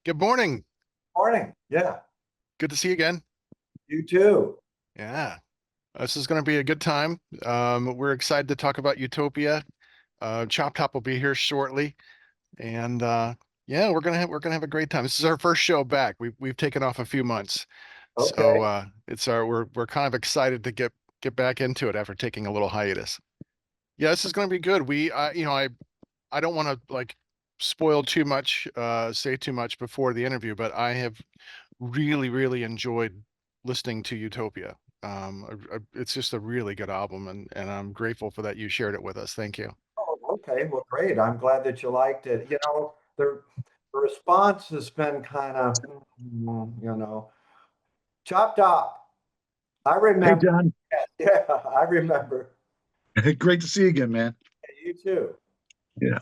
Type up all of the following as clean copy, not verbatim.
Good morning. Morning. Yeah, Good to see you again. you too. Yeah, this is going to be a good time. We're excited to talk about Utopia. Choptop will be here shortly, and yeah, we're gonna have a great time. This is our first show back. We've taken off a few months, so Okay. it's our we're kind of excited to get back into it after taking a little hiatus. Yeah, this is going to be good. I don't want to like spoil too much, say too much before the interview, but I have really enjoyed listening to Utopia. It's just a really good album, and I'm grateful for that you shared it with us. Thank you. Oh, okay. Well, great. I'm glad that you liked it. The response has been kind of, chopped up. I Hey, remember. John. Yeah, I remember. Great to see you again, man. You too. Yeah.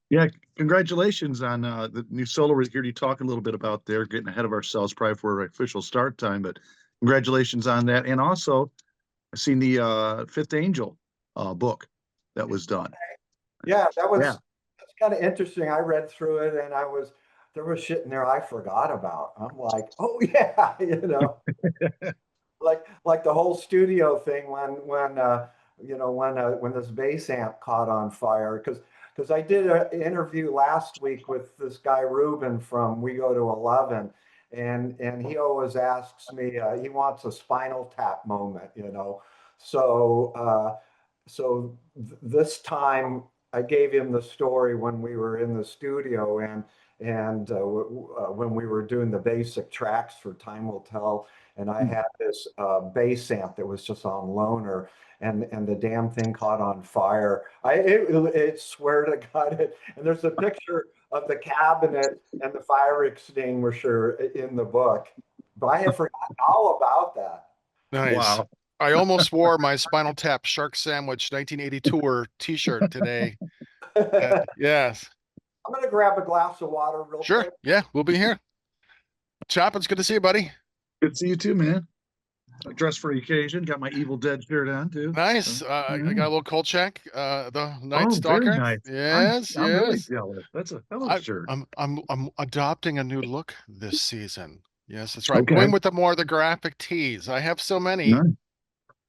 Yeah. Congratulations on the new solo record. You talk a little bit about there, getting ahead of ourselves probably for our official start time, but congratulations on that. And also, I've seen the Fifth Angel book that was done. Yeah, Yeah. that's kind of interesting. I read through it and there was shit in there I forgot about. I'm like, oh yeah, like the whole studio thing when this bass amp caught on fire because I did an interview last week with this guy Ruben from We Go to 11, and he always asks me, he wants a Spinal Tap moment, so this time I gave him the story when we were in the studio and when we were doing the basic tracks for Time Will Tell, and I had this bass amp that was just on loaner, and the damn thing caught on fire. It swear to God it. And there's a picture of the cabinet and the fire extinguisher in the book, but I had forgotten all about that. Nice. Wow. I almost wore my Spinal Tap Shark Sandwich 1980 tour T-shirt today. Yes, I'm gonna grab a glass of water real sure. quick. Yeah, we'll be here. Chop, it's good to see you, buddy. Good to see you too, man. I dressed for the occasion. Got my Evil Dead shirt on too. Nice. So, I got yeah. a little Kolchak, the Night Oh, very Stalker. nice. Yes, I'm really yes. jealous. That's a hell of a I, shirt. I'm adopting a new look this season. Yes, that's right. Okay. Going with the more the graphic tees. I have so many. Nice.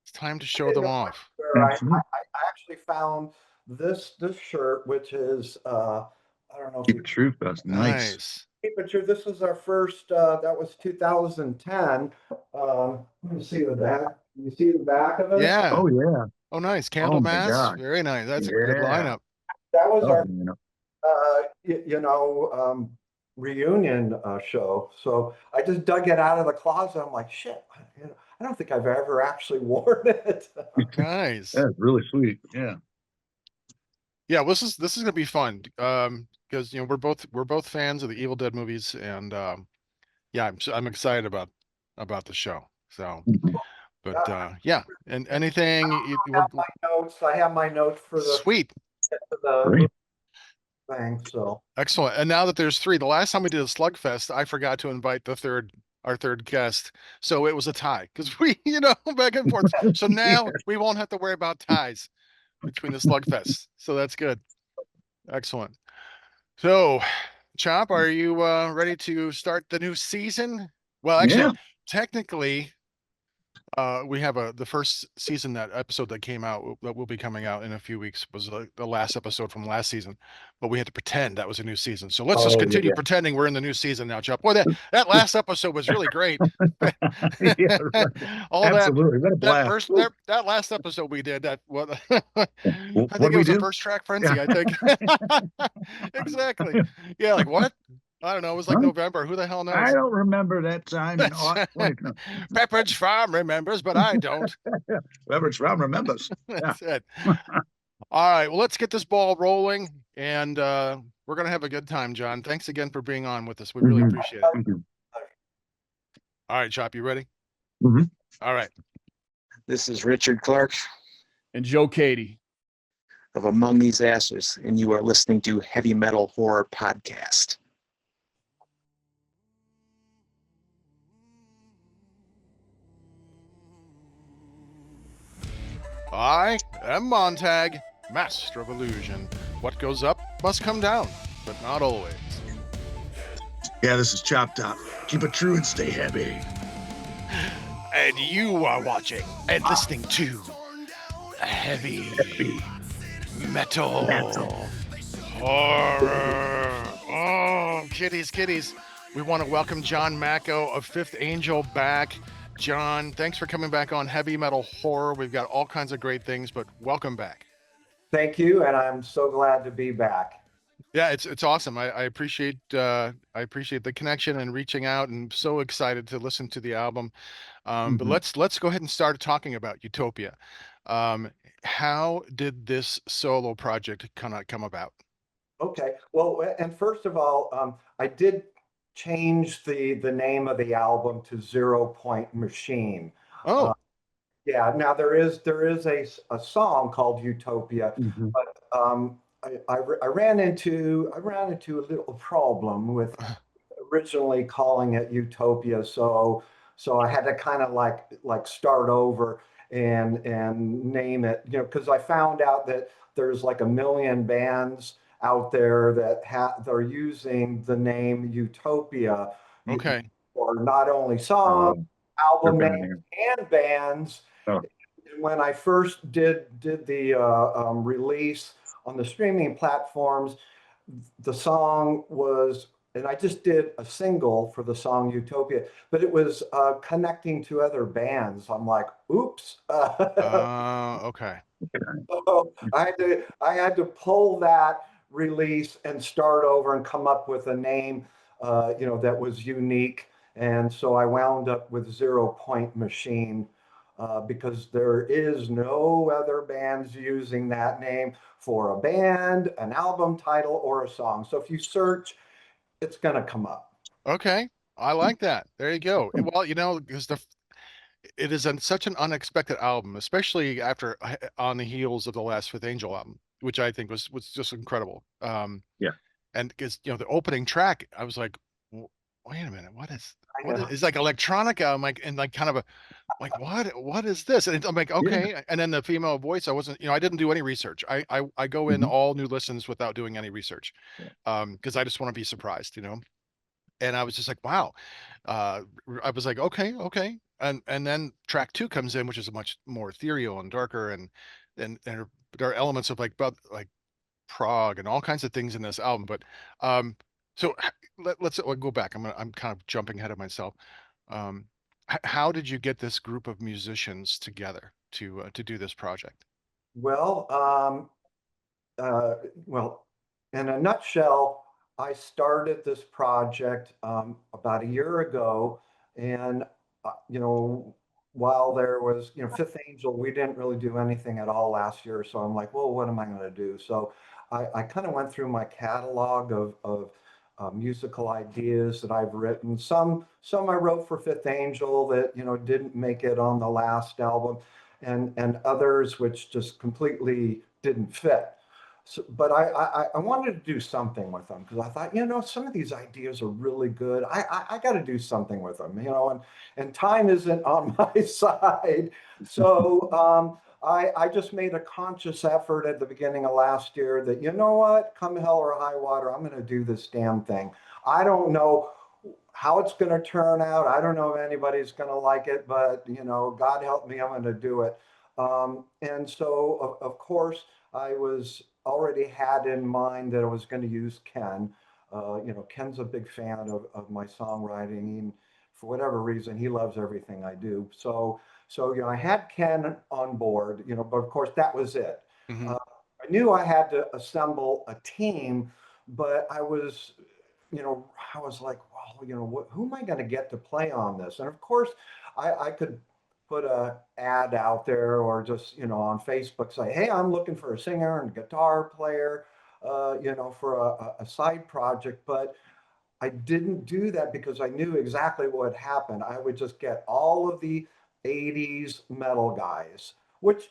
It's time to show them off. Where Absolutely. I actually found this shirt, which is I don't know if Keep you it true, that's nice. Nice. keep it true. This was our first. That was 2010. Let me see the back. You see the back of it? Yeah. Oh yeah. Oh, nice. Oh my Candlemass. gosh. Very nice. That's a good Yeah. lineup. That was Oh, our you know. reunion show. So I just dug it out of the closet. I'm like, shit. I don't think I've ever actually worn it. Nice. That's really sweet. Yeah. Yeah, well, this is gonna be fun. Because we're both fans of the Evil Dead movies, and yeah, I'm excited about the show. So, but I yeah, and anything we're have my notes. I have my notes for sweet. the Great. thing. So Excellent. And now that there's three, the last time we did a Slugfest, I forgot to invite our third guest. So it was a tie because we, back and forth. So Yeah. now we won't have to worry about ties between the Slugfest. So that's good. Excellent. So, Chop, are you ready to start the new season? Well, actually, Yeah. technically, we have the first season, that episode that came out that will be coming out in a few weeks was the last episode from last season, but we had to pretend that was a new season. So let's just oh continue yeah. pretending we're in the new season now, Chuck. Boy, that last episode was really great. Yeah, right. All Absolutely. What a that blast. first Woo. that last episode we did that what I What think do it we was a do? first track Yeah. frenzy, I think. Exactly. Yeah, like what? I don't know. It was like Huh? November. Who the hell I knows? don't remember that time in That's aught. Wait, no. Pepperidge Farm remembers, but I don't. Leverage Rob remembers. Yeah. That's it. All right. Well, let's get this ball rolling, and we're gonna have a good time, John. Thanks again for being on with us. We really Mhm. appreciate it. Thank you. All right, Chop, you ready? Mhm. All right. This is Richard Clark And Joe Katie. of Among These Ashes, and you are listening to Heavy Metal Horror Podcast. I am Montag, master of illusion. What goes up must come down, but not always. Yeah, this is Choptop. Keep it true and stay heavy. And you are watching and listening to Heavy Metal Horror. Oh, kitties. We want to welcome John Macko of Fifth Angel back. John, thanks for coming back on Heavy Metal Horror. We've got all kinds of great things, but welcome back. Thank you, and I'm so glad to be back. Yeah, it's awesome. I appreciate the connection and reaching out, and so excited to listen to the album. But let's go ahead and start talking about Utopia. How did this solo project kind of come about? Okay, well, and first of all, I did change the name of the album to 0 Point Machine. Oh, Yeah, now there is a song called Utopia, but I ran into a little problem with originally calling it Utopia, so I had to kind of like start over and name it, because I found out that there's like a million bands out there that are using the name Utopia okay. for not only songs, album names, Name. and bands. Oh. When I first did the release on the streaming platforms, the song was, and I just did a single for the song Utopia, but it was connecting to other bands. I'm like, oops. Okay. So I had to pull that release and start over and come up with a name, that was unique. And so I wound up with 0 Point Machine, because there is no other bands using that name for a band, an album title, or a song. So if you search, it's going to come up. Okay. I like that. There you go. Well, because it is such an unexpected album, especially after on the heels of the last Fifth Angel album, which I think was just incredible. Yeah. And because the opening track, I was like, wait a minute, what is I know. it's like electronica? I'm like, and like kind of a like what is this? And I'm like, okay. And then the female voice, I wasn't, I didn't do any research. I go in all new listens without doing any research, because I just want to be surprised. And I was just like, wow. I was like, okay. And then track 2 comes in, which is a much more ethereal and darker, and there are elements of like prog and all kinds of things in this album. But so let's go back. I'm kind of jumping ahead of myself. Um, how did you get this group of musicians together to do this project? Well, uh, well, in a nutshell, I started this project about a year ago, and while there was, Fifth Angel, we didn't really do anything at all last year. So I'm like, well, what am I going to do? So I kind of went through my catalog of musical ideas that I've written. Some I wrote for Fifth Angel that didn't make it on the last album, and others which just completely didn't fit. So, but I wanted to do something with them because I thought, some of these ideas are really good. I got to do something with them, and time isn't on my side. So I just made a conscious effort at the beginning of last year that, you know what, come hell or high water, I'm going to do this damn thing. I don't know how it's going to turn out. I don't know if anybody's going to like it, but God help me, I'm going to do it. And so, of course, I was already had in mind that I was going to use Ken. Ken's a big fan of my songwriting. For whatever reason, he loves everything I do. So I had Ken on board, but of course that was it. Mm-hmm. I knew I had to assemble a team, but I was like, well, who am I going to get to play on this? And of course, I could put a ad out there or just on Facebook say, hey, I'm looking for a singer and guitar player, for a side project. But I didn't do that because I knew exactly what would happen. I would just get all of the 80s metal guys, which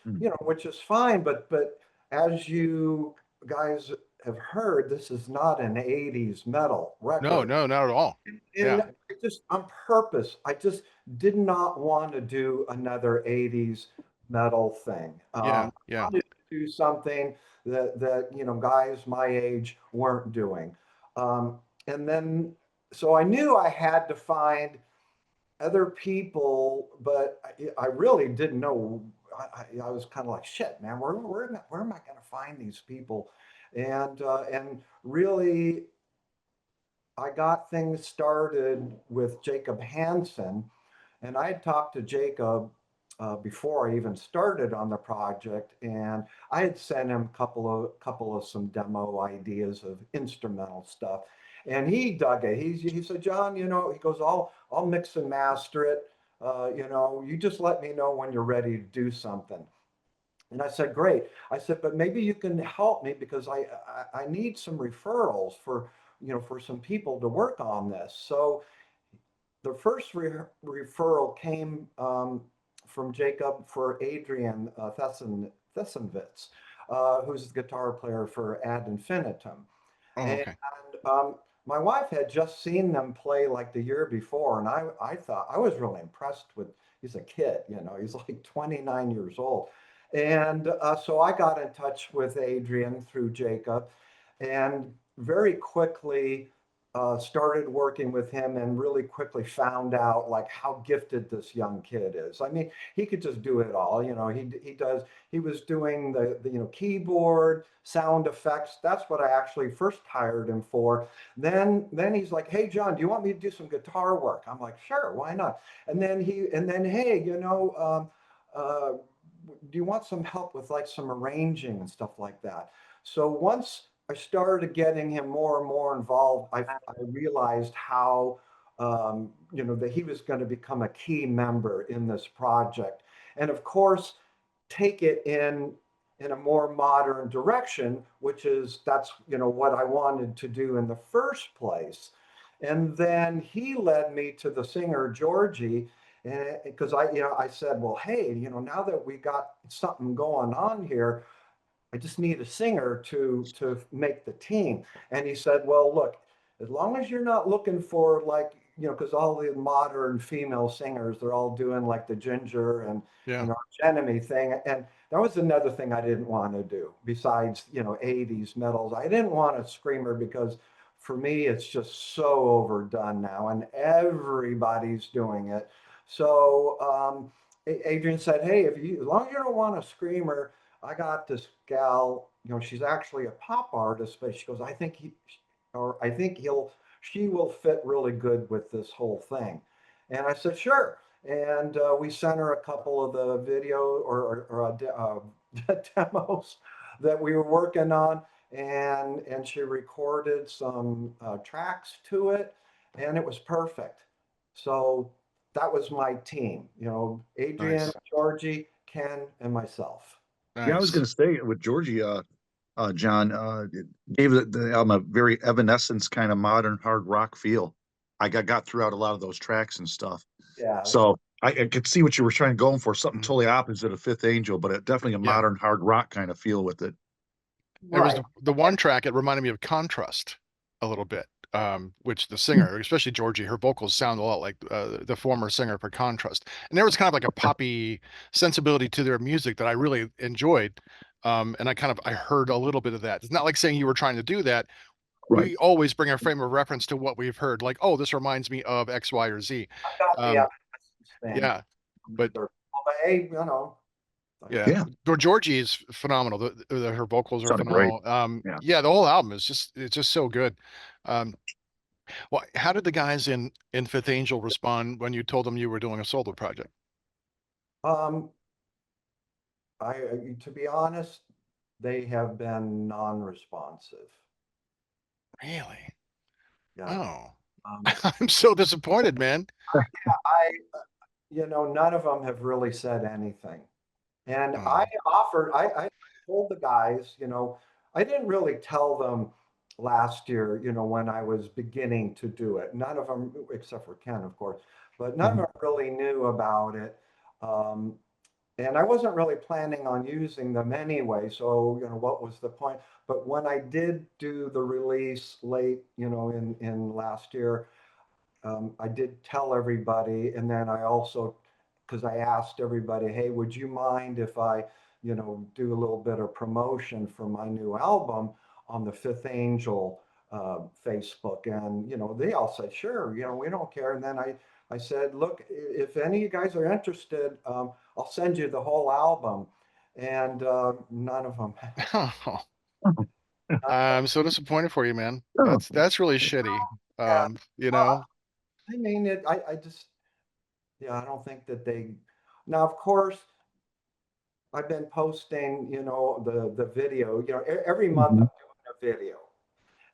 is fine, but as you guys have heard, this is not an 80s metal record. No, not at all. And Yeah. just on purpose, I just did not want to do another 80s metal thing. Yeah. I wanted to do something that guys my age weren't doing. And then so I knew I had to find other people, but I really didn't know. I was kind of like, shit, man, where am I going to find these people? And really, I got things started with Jacob Hansen, and I had talked to Jacob before I even started on the project, and I had sent him a couple of some demo ideas of instrumental stuff, and he dug it. He said, John, he goes, I'll mix and master it. You just let me know when you're ready to do something. And I said, great. I said, but maybe you can help me because I need some referrals for some people to work on this. So the first referral came from Jacob for Adrian Thessenwitz, who's the guitar player for Ad Infinitum. Oh, And okay. my wife had just seen them play like the year before, and I thought I was really impressed with. He's a kid, he's like 29 years old, and so I got in touch with Adrian through Jacob, and very quickly started working with him, and really quickly found out like how gifted this young kid is. I mean, he could just do it all. He was doing the keyboard, sound effects. That's what I actually first hired him for. Then he's like, "Hey John, do you want me to do some guitar work?" I'm like, "Sure, why not?" And then hey, do you want some help with like some arranging and stuff like that? So once I started getting him more and more involved, I realized how that he was going to become a key member in this project, and of course take it in a more modern direction, which is that's what I wanted to do in the first place. And then he led me to the singer Georgie, and because I said, well, hey, now that we got something going on here, I just need a singer to make the team. And he said, well, look, as long as you're not looking for like, because all the modern female singers, they're all doing like the Ginger and Yeah. Enemy thing. And that was another thing I didn't want to do besides, 80s metals. I didn't want a screamer because for me, it's just so overdone now and everybody's doing it. So Adrian said, hey, as long as you don't want a screamer, I got this gal, she's actually a pop artist, but she goes, I think she will fit really good with this whole thing. And I said, sure. And we sent her a couple of the video or demos that we were working on, and she recorded some tracks to it, and it was perfect. So that was my team, Adrian, Nice. Georgie, Ken, and myself. Yeah, I was Nice. going to say with Georgie, John, it gave the album a very Evanescence kind of modern hard rock feel. I got throughout a lot of those tracks and stuff. Yeah, So I could see what you were trying going for, something Mhm. totally opposite of Fifth Angel, but definitely a Yeah. modern hard rock kind of feel with it. There was right. the one track, it reminded me of Contrast a little bit, which the singer, especially Georgie, her vocals sound a lot like the former singer for Contrast. And there was kind of like a poppy sensibility to their music that I really enjoyed. And I heard a little bit of that. It's not like saying you were trying to do that. Right. We always bring a frame of reference to what we've heard, like, oh, this reminds me of X, Y, or Z. I got the Um, thing. yeah, but But hey, yeah, Yeah. but Georgie is phenomenal. Her vocals are Sounded great. phenomenal. Yeah. Yeah, the whole album is it's just so good. Um, well, how did the guys in Fifth Angel respond when you told them you were doing a solo project? um, to be honest, they have been non-responsive. Really? Yeah. Oh, Um, I'm so disappointed, man. I, none of them have really said anything. And Oh, I told the guys, I didn't really tell them last year, when I was beginning to do it. None of them, except for Ken, of course, but none of Mhm. them really knew about it. Um, and I wasn't really planning on using them anyway. So, what was the point? But when I did do the release late, in last year, I did tell everybody, and then I also, because I asked everybody, hey, would you mind if I, do a little bit of promotion for my new album on the Fifth Angel Facebook, and they all said, sure, we don't care. And then I said, look, if any of you guys are interested, I'll send you the whole album. And none of them. Oh, Oh, I'm so disappointed for you, man. oh. That's really shitty. Yeah. You know. I mean, I just, yeah, I don't think that they. Now, of course, I've been posting, the video. Every month Mhm. I'm doing a video,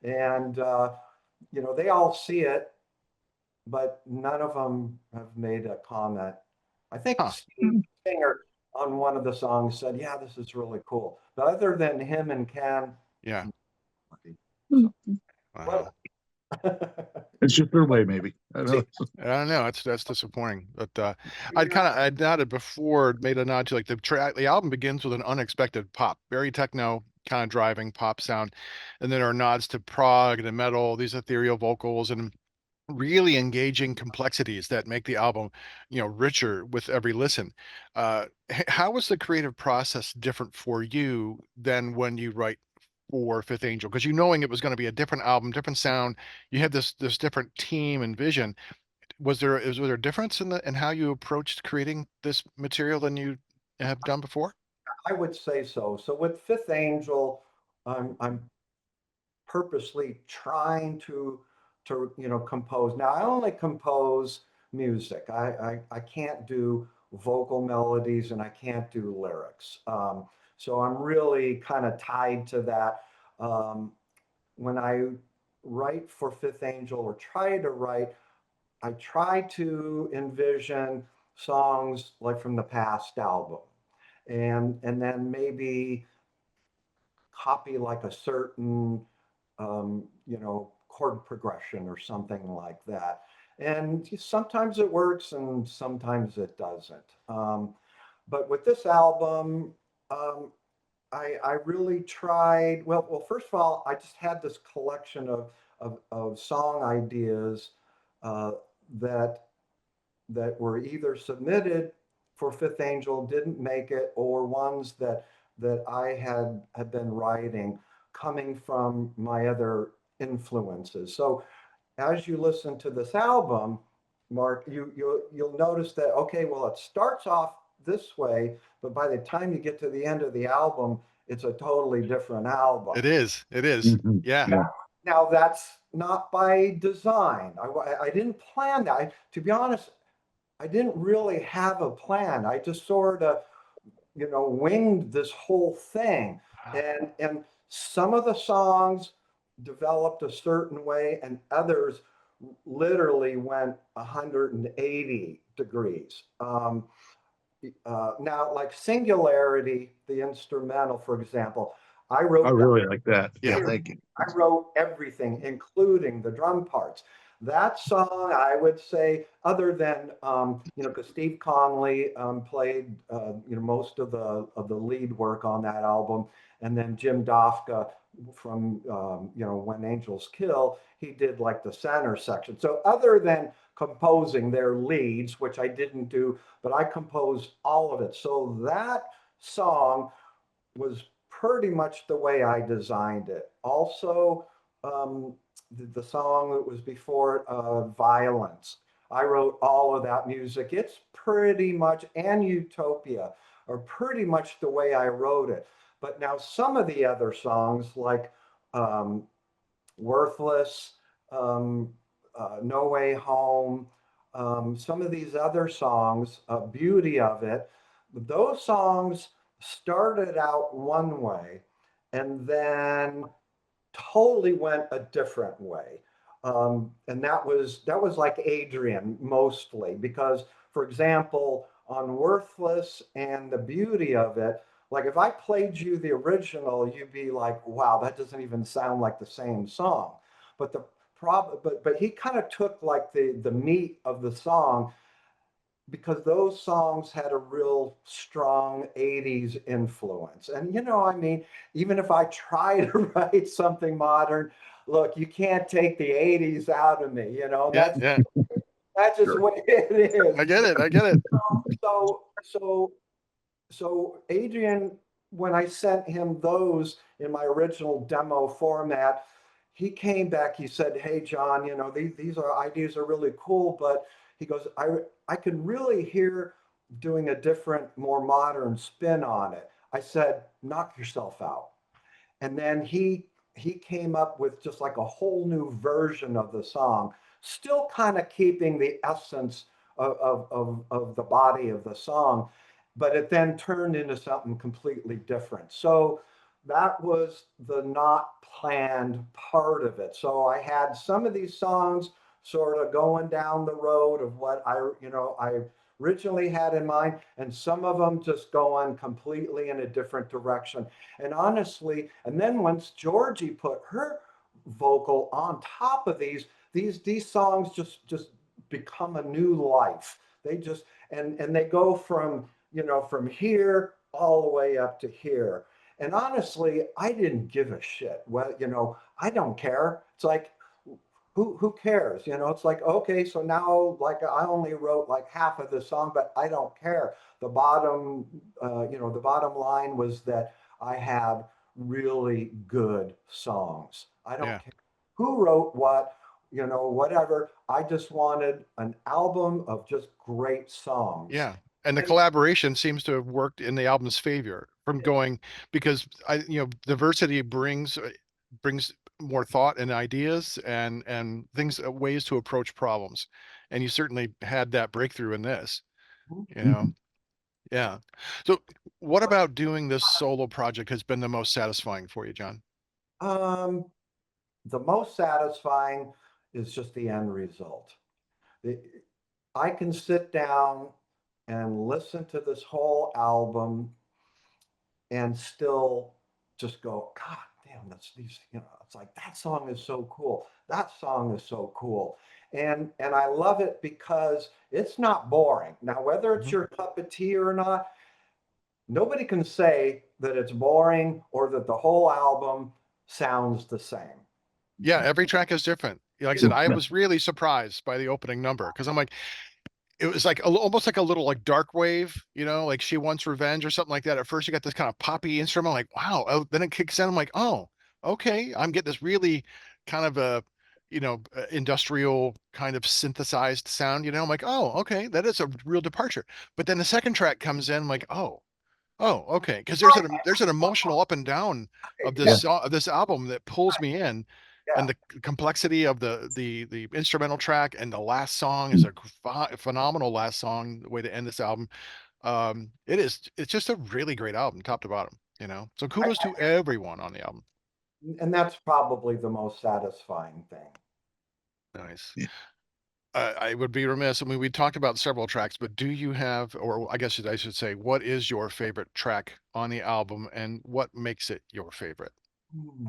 and they all see it, but none of them have made a comment. I think Huh. Steve Singer on one of the songs said, "Yeah, this is really cool." But other than him and Ken, Yeah. so what? Wow. It's just their way, maybe. I don't know. I don't know. That's disappointing. But I'd nodded before, made a nod to like the album begins with an unexpected pop, very techno kind of driving pop sound, and then there are nods to prog and metal, these ethereal vocals and really engaging complexities that make the album, richer with every listen. How was the creative process different for you than when you write for Fifth Angel? Because knowing it was going to be a different album, different sound, you had this different team and vision. Was there a difference in how you approached creating this material than you have done before? I would say so. So with Fifth Angel, I'm purposely trying to compose. Now I only compose music. I can't do vocal melodies and I can't do lyrics. So I'm really kind of tied to that. When I write for Fifth Angel or try to write, I try to envision songs like from the past album, and then maybe copy like a certain chord progression or something like that. And sometimes it works and sometimes it doesn't. But with this album, I really tried. Well, first of all, I just had this collection of song ideas uh, that that were either submitted for Fifth Angel, didn't make it, or ones that I had been writing coming from my other influences. So as you listen to this album, Mark, you'll notice that, okay, well, it starts off this way, but by the time you get to the end of the album, it's a totally different album. It is. It is. Mhm. Yeah. Yeah. Now that's not by design. I didn't plan that. To be honest, I didn't really have a plan. I just sort of, winged this whole thing. And some of the songs developed a certain way, and others literally went 180 degrees. Now, like Singularity, the instrumental, for example, I I wrote that. really like that. Yeah, Yeah. thank you. I wrote everything, including the drum parts. That song, I would say, other than because Steve Conley played most of the lead work on that album, and then Jim Dofka from When Angels Kill, he did like the center section. So other than composing their leads, which I didn't do, but I composed all of it. So that song was pretty much the way I designed it. Also, the song that was before Violence. I wrote all of that music. It's pretty much, and Utopia are pretty much the way I wrote it. But now some of the other songs, like um, Worthless, um, No Way Home, some of these other songs, Beauty of It, those songs started out one way and then totally went a different way. And that was like Adrian mostly because, for example, on Worthless and the Beauty of It, like if I played you the original, you'd be like, wow, that doesn't even sound like the same song. But the but he kind of took like the meat of the song because those songs had a real strong 80s influence. And I mean, even if I try to write something modern, look, you can't take the 80s out of me, Yeah. Yeah. that's just Sure. what it I is. get it. I get it. So so so Adrian, when I sent him those in my original demo format, he came back, he said, "Hey, John, you know, these are ideas are really cool, but," he goes, I can really hear doing a different, more modern spin on it." I said, "Knock yourself out." And then he came up with just like a whole new version of the song, still kind of keeping the essence of the body of the song, but it then turned into something completely different. So that was the not planned part of it. So I had some of these songs sort of going down the road of what I originally had in mind, and some of them just going completely in a different direction. And honestly, and then once Georgie put her vocal on top of these songs just become a new life. They just and they go from, from here all the way up to here. And honestly, I didn't give a shit. Well, I don't care. It's like, who cares? It's like, okay, so now, like, I only wrote like half of the song, but I don't care. The bottom line was that I had really good songs. I don't Yeah. care who wrote what, whatever. I just wanted an album of just great songs. Yeah. And the And collaboration seems to have worked in the album's favor from going, because diversity brings more thought and ideas and things, ways to approach problems. And you certainly had that breakthrough in this, you know. Yeah. So what about doing this solo project has been the most satisfying for you, John? um, the most satisfying is just the end result. The- I can sit down and listen to this whole album and still just go, God damn, that's these, it's like that song is so cool. That song is so cool. And I love it because it's not boring. Now, whether it's Mhm. your cup of tea or not, nobody can say that it's boring or that the whole album sounds the same. Yeah, every track is different. Like I said, I was really surprised by the opening number because I'm like, it was like almost like a little like dark wave, like She Wants Revenge or something like that. At first, you got this kind of poppy instrument, like wow. Oh, then it kicks in. I'm like, oh, okay. I'm getting this really kind of a, industrial kind of synthesized sound. I'm like, oh, okay, that is a real departure. But then the second track comes in, I'm like, oh, okay, because there's an emotional up and down of Yeah, this album that pulls me in, yeah. and the complexity of the instrumental track, and the last song is a phenomenal last song, the way to end this album. It's just a really great album, top to bottom. So kudos to everyone on the album. And that's probably the most satisfying thing. Nice. I would be remiss. I mean, we talked about several tracks, but do you have, or I guess I should say, what is your favorite track on the album, and what makes it your favorite? Hmm.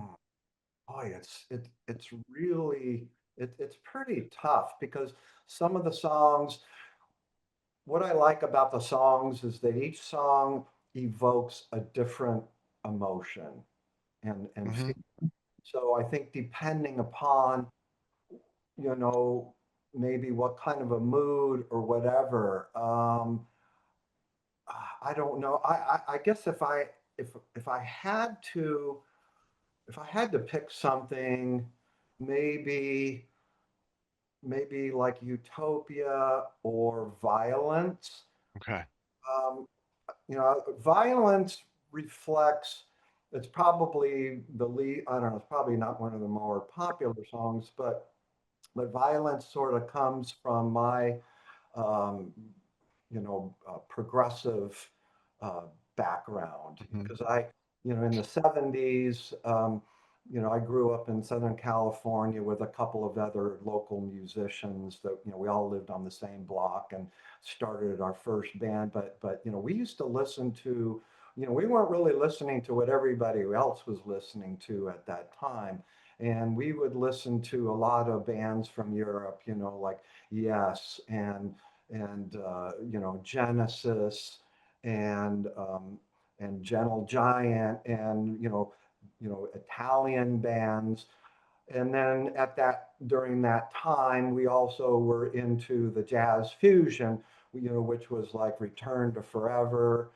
Boy, it's really it's pretty tough because some of the songs, what I like about the songs is that each song evokes a different emotion and Hmm. feel. So I think depending upon, you know, maybe what kind of a mood or whatever, I don't know. I guess if I had to pick something, maybe like Utopia or Violence. Okay. Um, Violence reflects. It's probably the lead. I don't know. It's probably not one of the more popular songs, but Violence sort of comes from my um, progressive uh, background Hmm. because in the 70s, I grew up in Southern California with a couple of other local musicians that, we all lived on the same block and started our first band. But, we used to listen to, we weren't really listening to what everybody else was listening to at that time. And we would listen to a lot of bands from Europe, like Yes and Genesis and Gentle Giant and Italian bands. And then during that time, we also were into the jazz fusion, which was like Return to Forever.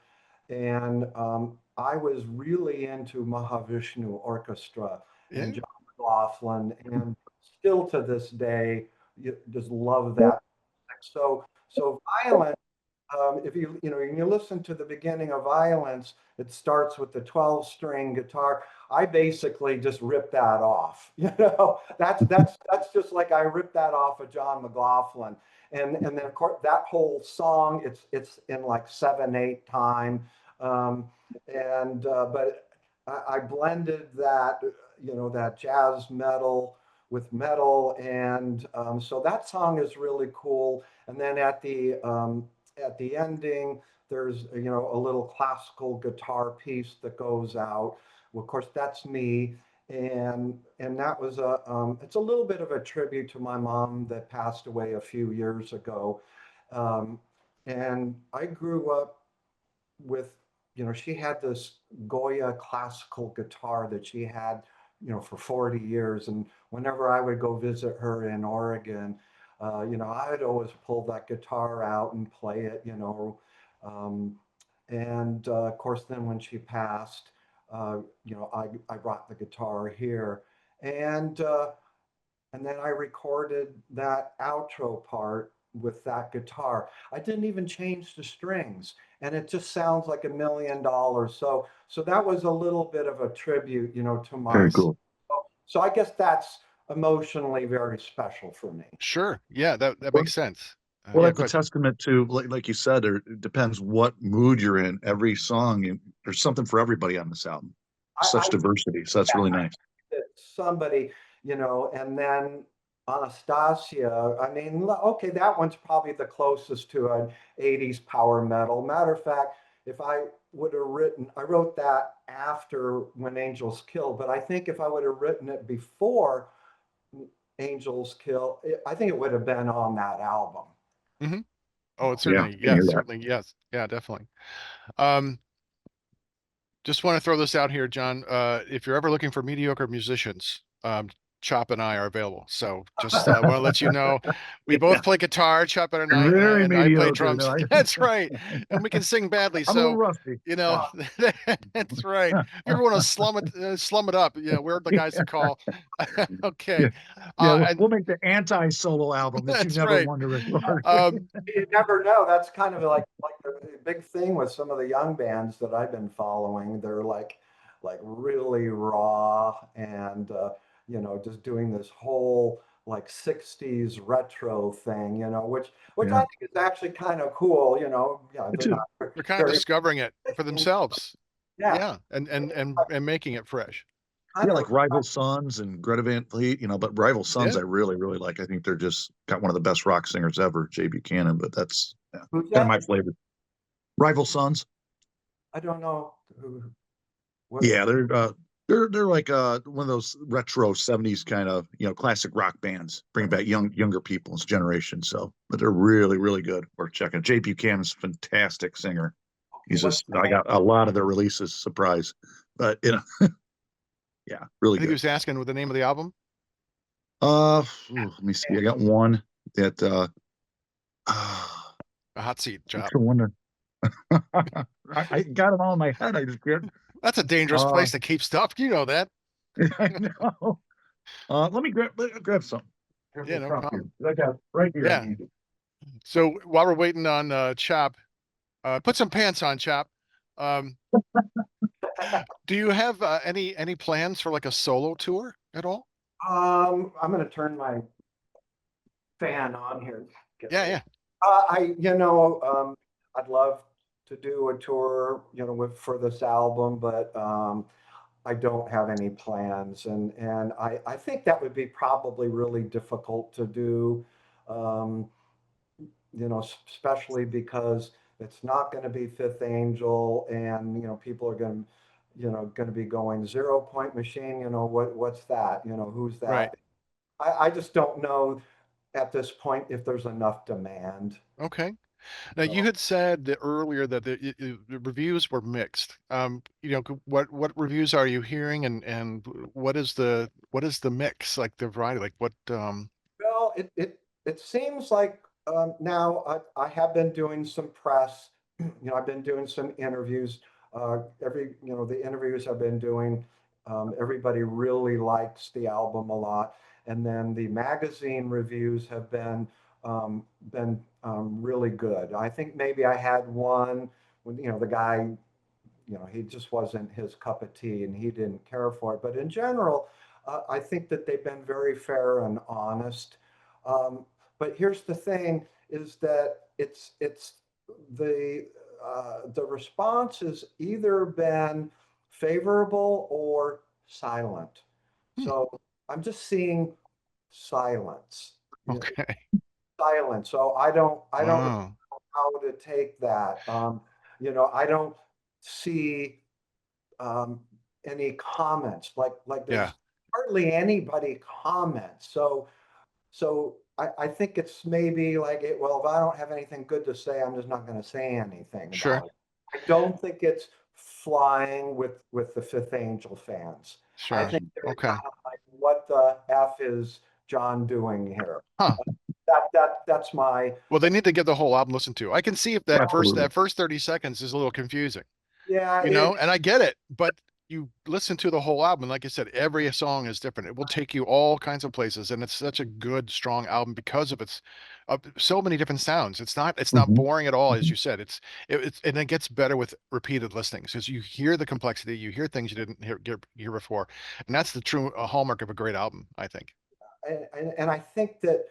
And I was really into Mahavishnu Orchestra and Yeah. John McLaughlin, and still to this day, you just love that. So Violence, if when you listen to the beginning of Violence, it starts with the 12-string guitar. I basically just ripped that off. That's just like I ripped that off of John McLaughlin. And then of course that whole song, it's in like 7/8 time. But I blended that, that jazz metal with metal, and so that song is really cool. And then at the ending, there's a little classical guitar piece that goes out. Well, of course, that's me, and that was it's a little bit of a tribute to my mom that passed away a few years ago, um, and I grew up with, she had this Goya classical guitar that she had, for 40 years. And whenever I would go visit her in Oregon, I'd always pull that guitar out and play it, Um, and of course, then when she passed, I brought the guitar here. And and then I recorded that outro part with that guitar. I didn't even change the strings, and it just sounds like $1 million. So that was a little bit of a tribute, to my. Very cool. So I guess that's emotionally very special for me. Sure. Yeah, that Well, makes sense. Well, Yeah, that's go a ahead. testament to, like you said, it depends what mood you're in. Every song, there's something for everybody on this album. Such I diversity. So that's really nice. that somebody, and then Anastasia, I mean, okay, that one's probably the closest to an 80s power metal. Matter of fact, if I would have I wrote that after When Angels Kill, but I think if I would have written it before Angels Kill, I think it would have been on that album. Hmm. Oh, it's Yeah, certainly, can hear that. certainly, yes. Yeah, definitely. Um, just want to throw this out here, John. If you're ever looking for mediocre musicians, Chop and I are available. So just want to let you know, we both Yeah. play guitar, Chop and Very and I play mediocre. drums. No, That's right, and we can sing badly. I'm a little So rusty. that's right. If you ever want to slum it up, we're the guys to call. Okay, Yeah, yeah, and we'll make the anti-solo album that you that's never right. wanted to record. You never know. That's kind of like the big thing with some of the young bands that I've been following. They're like really raw, and just doing this whole like 60s retro thing, which I Yeah, think is actually kind of cool. Yeah, me they're too. not they're kind of very, discovering it for themselves. yeah, Yeah, and making it fresh. kind Yeah, of. like Rival Sons and Greta Van Fleet, but Rival Sons Yeah. I really, really like. I think they're just got one of the best rock singers ever, Jay Buchanan, but that's Who's kind of that? my flavor. Rival Sons. I don't know who. What? Yeah, they're like one of those retro 70s kind of, classic rock bands, bring back younger people's generation. So, but they're really, really good. Worth checking. Jay Buchanan's a fantastic singer. He's What's just the I name? got a lot of their releases surprise. But yeah, really I think he good. was asking what the name of the album. Let me see. I got one that A hot seat, what's Chop. the one that I got it all in my head. I just can't. That's a dangerous Uh, place to keep stuff. You know that. I know. Let me grab some. Grab Yeah, the no cup here. problem. I got it right here. I Yeah. need it. So while we're waiting on Chop, put some pants on, Chop. Um, do you have any plans for like a solo tour at all? I'm going to turn my fan on here. Get Yeah, this. yeah. I'd love to do a tour, for this album, but I don't have any plans, and I think that would be probably really difficult to do, um, especially because it's not going to be Fifth Angel, and people are going to be going 0 Point Machine. What's that? Who's Right. that? I just don't know at this point if there's enough demand. Okay. Now you So, had said that earlier that the reviews were mixed. What reviews are you hearing, and what is the mix, like the variety, like what? well, it seems like now I have been doing some press. I've been doing some interviews. The interviews I've been doing Everybody really likes the album a lot. And then the magazine reviews have been really good. I think maybe I had one when, you know, the guy, you know, he just wasn't his cup of tea and he didn't care for it. But in general, I think that they've been very fair and honest. Um, but here's the thing: is that it's the response has either been favorable or silent. Hmm. So I'm just seeing silence. Yeah, Okay. silence. So I don't know Oh, how to take that. You know, I don't see um, any comments. Like yeah, there's hardly anybody comments. So I think it's maybe like it. Well, if I don't have anything good to say, I'm just not going to say anything sure, about it. I don't think it's flying with the Fifth Angel fans. I sure. think they're Okay. kind of like, what the f is John doing here? Huh. That's my Well, they need to get the whole album listened to. I can see if Absolutely. that first 30 seconds is a little confusing, yeah. you know, and I get it, but you listen to the whole album, and like I said, every song is different. It will take you all kinds of places, and it's such a good, strong album because of its so many different sounds. It's not Mhm. boring at all, as Mhm. you said. It's and it gets better with repeated listenings because you hear the complexity, you hear things you didn't hear before, and that's the true hallmark of a great album, I think. And I think that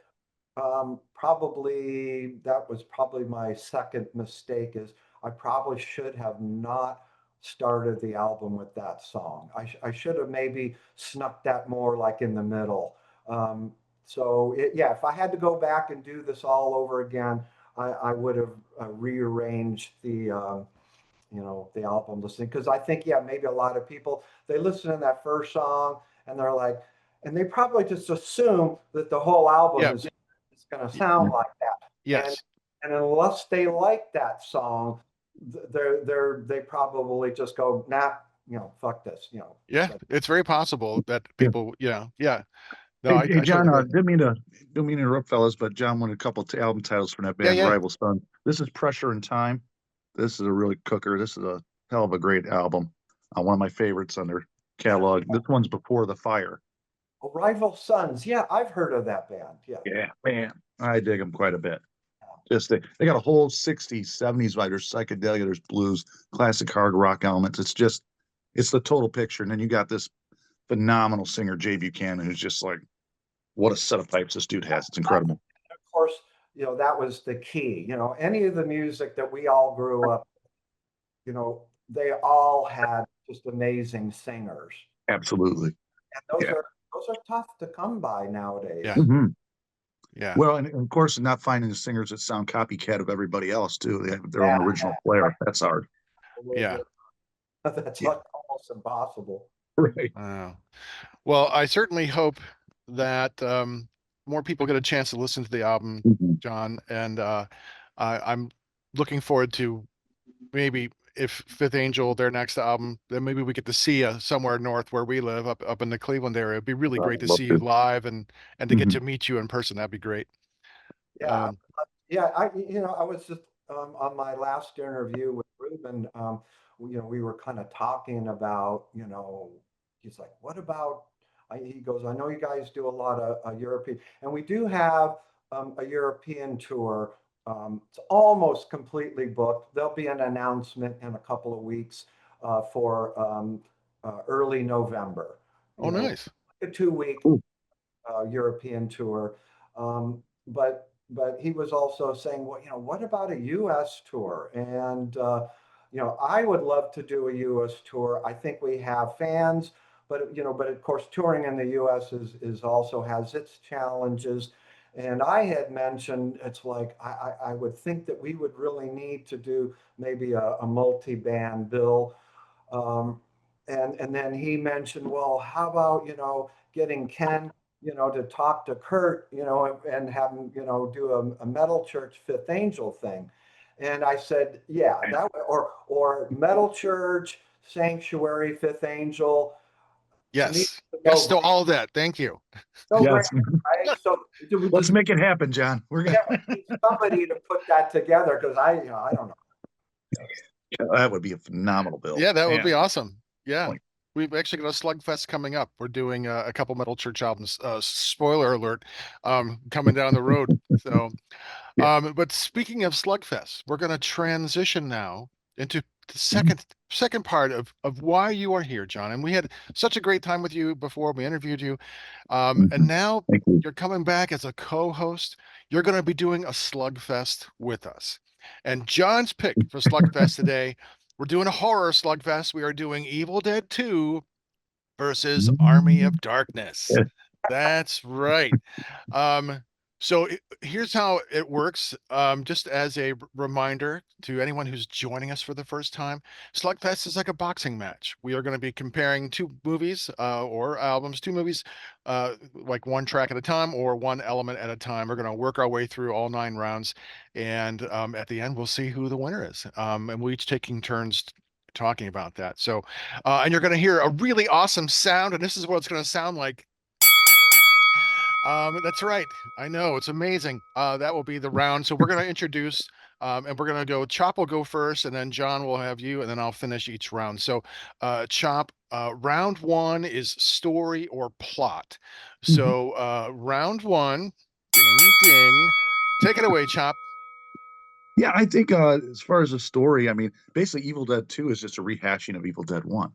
probably that was probably my second mistake is I probably should have not started the album with that song. I should have maybe snuck that more like in the middle. Yeah, if I had to go back and do this all over again, I would have rearranged you know, the album listening because I think yeah maybe a lot of people they listen to that first song and they're like and they probably just assume that the whole album Yeah. is going to Y- sound like that and Yes. and unless they like that song they probably just go nah, you know, fuck this, you know. Yeah. It's very possible that Yeah. people, yeah. No, Hey, I totally John, agree. didn't mean to interrupt, fellas, but John wanted a couple album titles from that Yeah, band, yeah. Rival Sons. This is Pressure and Time. This is a really cooker. This is a hell of a great album. One of my favorites on their catalog. This one's Before the Fire. Rival Sons, yeah, I've heard of that band, yeah. Yeah, man, I dig them quite a bit. Just they got a whole 60s, 70s vibe. There's psychedelia, there's blues, classic hard rock elements. It's the total picture. And then you got this phenomenal singer, Jay Buchanan, who's just like, what a set of pipes this dude has. It's incredible. Of course, you know, that was the key, you know, any of the music that we all grew up, you know, they all had just amazing singers. Absolutely. And Yeah. those are tough to come by nowadays. Yeah. Mhm. Yeah. Well, and of course, not finding the singers that sound copycat of everybody else too. They have their own Yeah, original flair. That's hard. Yeah. that's Yeah. like almost impossible. Right. Uh, well, I certainly hope that more people get a chance to listen to the album, Mhm. John, and I'm looking forward to maybe if Fifth Angel, their next album, then maybe we get to see you somewhere north where we live, up in the Cleveland area. It'd be really great I'd to love see you to. live and to get Mhm. to meet you in person. That'd be great. Yeah, Um, yeah. You know, I was just on my last interview with Ruben. You know, we were kind of talking about, you know, he's like, what about? He goes, I know you guys do a lot of European, and we do have a European tour. It's almost completely booked. There'll be an announcement in a couple of weeks for early November. oh, You know, nice. a 2 week Cool. European tour. But he was also saying, well, you know, what about a U.S. tour? And you know, I would love to do a U.S. tour. I think we have fans, but you know, but of course, touring in the U.S. is also has its challenges. And I had mentioned it's like I would think that we would really need to do maybe a multi-band bill. Um, and then he mentioned, well, how about, you know, getting Ken, you know, to talk to Kurt, you know, and have him, you know, do a metal church Fifth Angel thing. And I said, yeah, that or metal church, sanctuary, Fifth Angel. To me, Yes. Yes no, to all of that. Thank you. no brainer, Yes. right? So we Let's just make it happen, John. We're yeah, gonna. we need somebody to put that together because you know, I don't know. That would be a phenomenal bill. Yeah, that would be Man. awesome. Yeah. we've actually got a Slugfest coming up. We're doing a couple Metal Church albums. Spoiler alert, coming down the road. So, Yeah. but speaking of Slugfest, we're going to transition now into the Mhm. second part of why you are here, John. And we had such a great time with you before we interviewed you. And Mhm. now Thank you. you're coming back as a co-host. You're going to be doing a Slugfest with us. And John's pick for Slugfest today, we're doing a horror Slugfest. We are doing Evil Dead 2 versus Army of Darkness. Yeah. That's right. Um, here's how it works. Just as a reminder to anyone who's joining us for the first time, Slugfest is like a boxing match. We are going to be comparing two movies or albums, two movies, like one track at a time or one element at a time. We're going to work our way through all 9 rounds, and at the end, we'll see who the winner is. And we're each taking turns talking about that. So, and you're going to hear a really awesome sound, and this is what it's going to sound like. That's right. I know it's amazing. That will be the round. So we're going to introduce, and we're going to go. Chop will go first, and then John will have you, and then I'll finish each round. So, Chop, round one is story or plot. Mhm. So, round one, ding ding. Take it away, Chop. Yeah, I think as far as the story, I mean, basically Evil Dead 2 is just a rehashing of Evil Dead 1.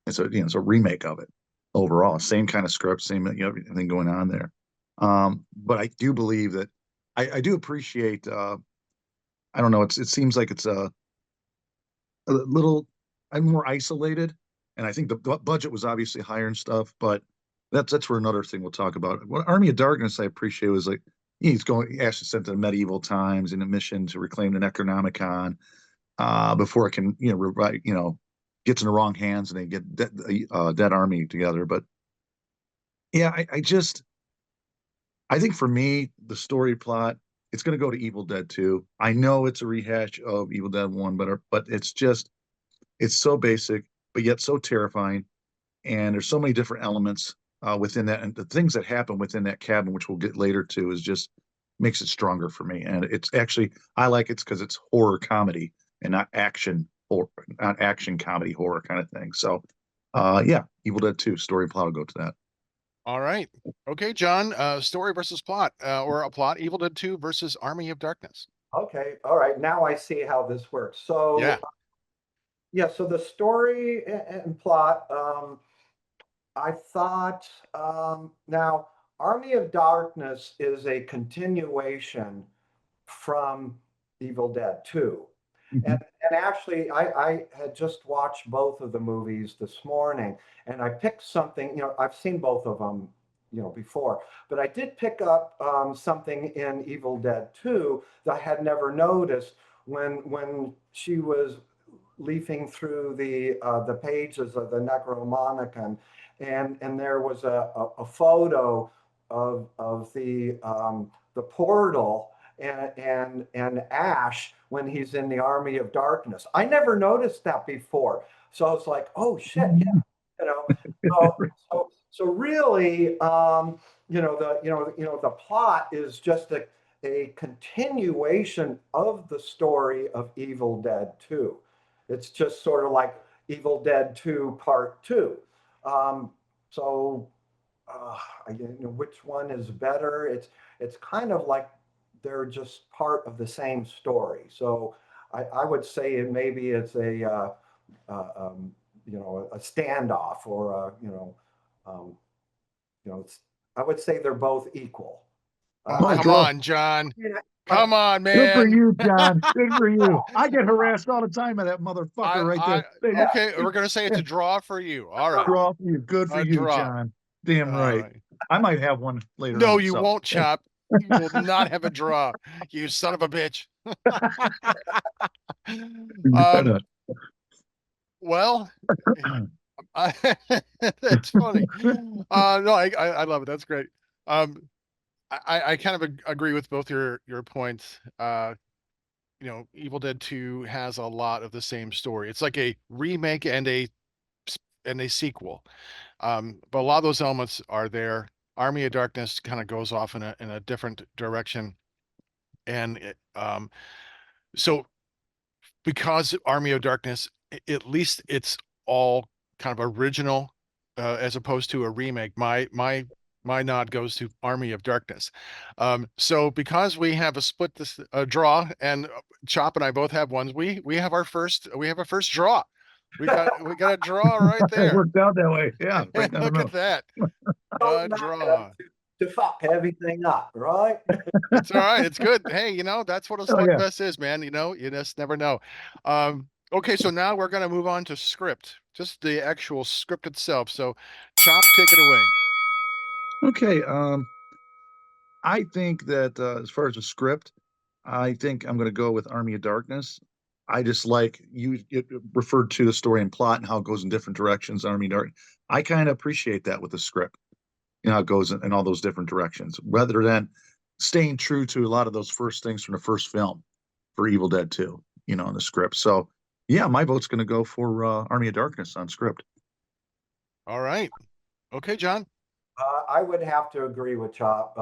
It's a remake of it overall. Same kind of script, same, everything going on there. But I do believe that I do appreciate I don't know, it seems like it's a little I'm more isolated, and I think the budget was obviously higher and stuff, but that's for another thing we'll talk about. What Army of Darkness I appreciate was like he actually sent to the medieval times in a mission to reclaim the Necronomicon before it can gets in the wrong hands and they get dead army together. But yeah, I think for me the story plot it's going to go to Evil Dead 2. I know it's a rehash of Evil Dead 1, but it's so basic, but yet so terrifying. And there's so many different elements within that, and the things that happen within that cabin, which we'll get later to, is just makes it stronger for me. And it's actually I like it because it's horror comedy and not action or not action comedy horror kind of thing. So, yeah, Evil Dead 2 story plot will go to that. All right. Okay, John. Story versus plot, or a plot. Evil Dead 2 versus Army of Darkness. Okay, all right. Now I see how this works. Yeah. So yeah, so the story and plot. I thought now Army of Darkness is a continuation from Evil Dead 2. Mhm. And actually, I had just watched both of the movies this morning, and I picked something, I've seen both of them, before, but I did pick up something in Evil Dead 2 that I had never noticed when she was leafing through the pages of the Necronomicon, and there was a photo of the portal and Ash when he's in the Army of Darkness. I never noticed that before, so I was like, oh shit, yeah, you know. So really, the plot is just a continuation of the story of Evil Dead 2. It's just sort of like Evil Dead 2 Part 2. Um, so, which one is better? It's kind of like they're just part of the same story. So I would say maybe it's a standoff or um, it's, I would say they're both equal. Oh, Oh, I come draw. on, John. mean, Come on, Good for man. you, John. Good for you. I get harassed all the time by that motherfucker right I there. yeah, okay, we're gonna say it's a draw for you. All right. Draw for you. Good for A you, draw. John. Damn All right. right. I might have one later No, on. you So won't, Chop. You will not have a draw. You son of a bitch. Why Um, not? well, I, that's funny. No, I love it. That's great. Um, I kind of agree with both your points. Evil Dead 2 has a lot of the same story. It's like a remake and a sequel. But a lot of those elements are there. Army of Darkness kind of goes off in a different direction. And so because Army of Darkness, at least it's all kind of original, as opposed to a remake. My nod goes to Army of Darkness. So because we have a split this draw, and Chop and I both have ones, we have a first draw. We got a draw right It there. worked out that way. Yeah, right down the Look at road. that. Don't knock Draw. it to fuck everything up, right? It's all right. It's good. Hey, that's what a Oh yeah. slugfest is, man. You just never know. Okay, so now we're gonna move on to script, just the actual script itself. So, Chop, take it away. Okay. I think that as far as a script, I think I'm going to go with Army of Darkness. I just like you it referred to the story and plot and how it goes in different directions. Army of Dark. I kind of appreciate that with the script. How it goes in all those different directions, rather than staying true to a lot of those first things from the first film for Evil Dead 2, in the script. So, yeah, my vote's going to go for Army of Darkness on script. All right. Okay, John. I would have to agree with Chop.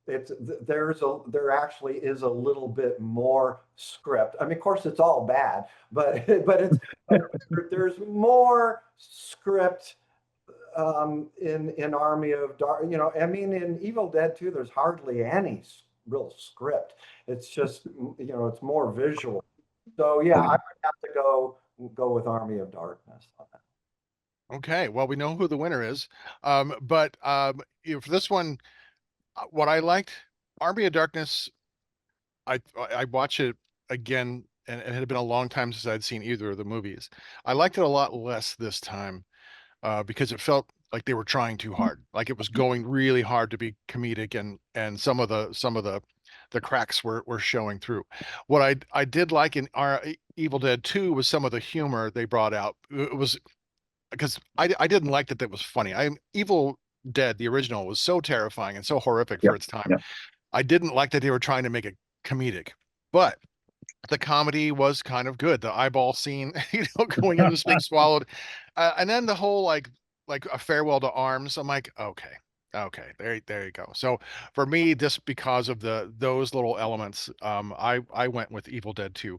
There actually is a little bit more script. I mean, of course, it's all bad, but there's more script in Army of Dark. I mean, in Evil Dead 2, there's hardly any real script. It's just it's more visual. So yeah, I would have to go with Army of Darkness on that. Okay. Well, we know who the winner is. But for this one, what I liked, Army of Darkness, I watched it again, and it had been a long time since I'd seen either of the movies. I liked it a lot less this time, because it felt like they were trying too hard, like it was going really hard to be comedic, and some of the cracks were showing through. What I did like in our Evil Dead 2 was some of the humor they brought out. It was because I didn't like that was funny. Evil Dead, the original, was so terrifying and so horrific Yeah, for its time. yeah. I didn't like that they were trying to make it comedic, but the comedy was kind of good. The eyeball scene, going in and being swallowed, and then the whole like a farewell to arms. I'm like, okay, there you go. So for me, just because of those little elements, I went with Evil Dead 2,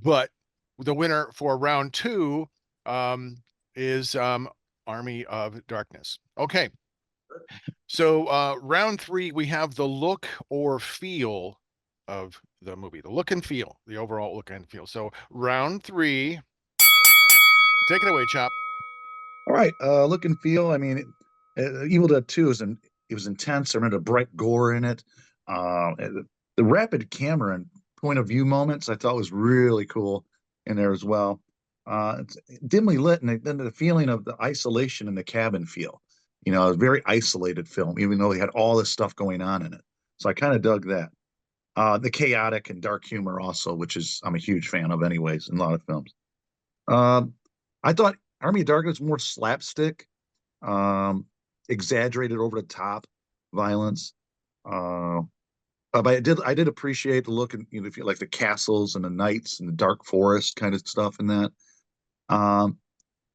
but the winner for round two, is Army of Darkness. Okay, so round three, we have the look or feel of the movie, the look and feel, the overall look and feel. So round three, take it away, Chop. All right, look and feel. I mean, Evil Dead 2 it was intense. I remember the bright gore in it. The rapid camera and point of view moments I thought was really cool in there as well. It's dimly lit, and then the feeling of the isolation in the cabin feel. A very isolated film, even though they had all this stuff going on in it. So I kind of dug that. The chaotic and dark humor also, which is I'm a huge fan of, anyways, in a lot of films. Um, I thought Army of Darkness more slapstick, um, exaggerated over the top violence. Uh, but I did appreciate the look and if you like the castles and the knights and the dark forest kind of stuff in that. Um,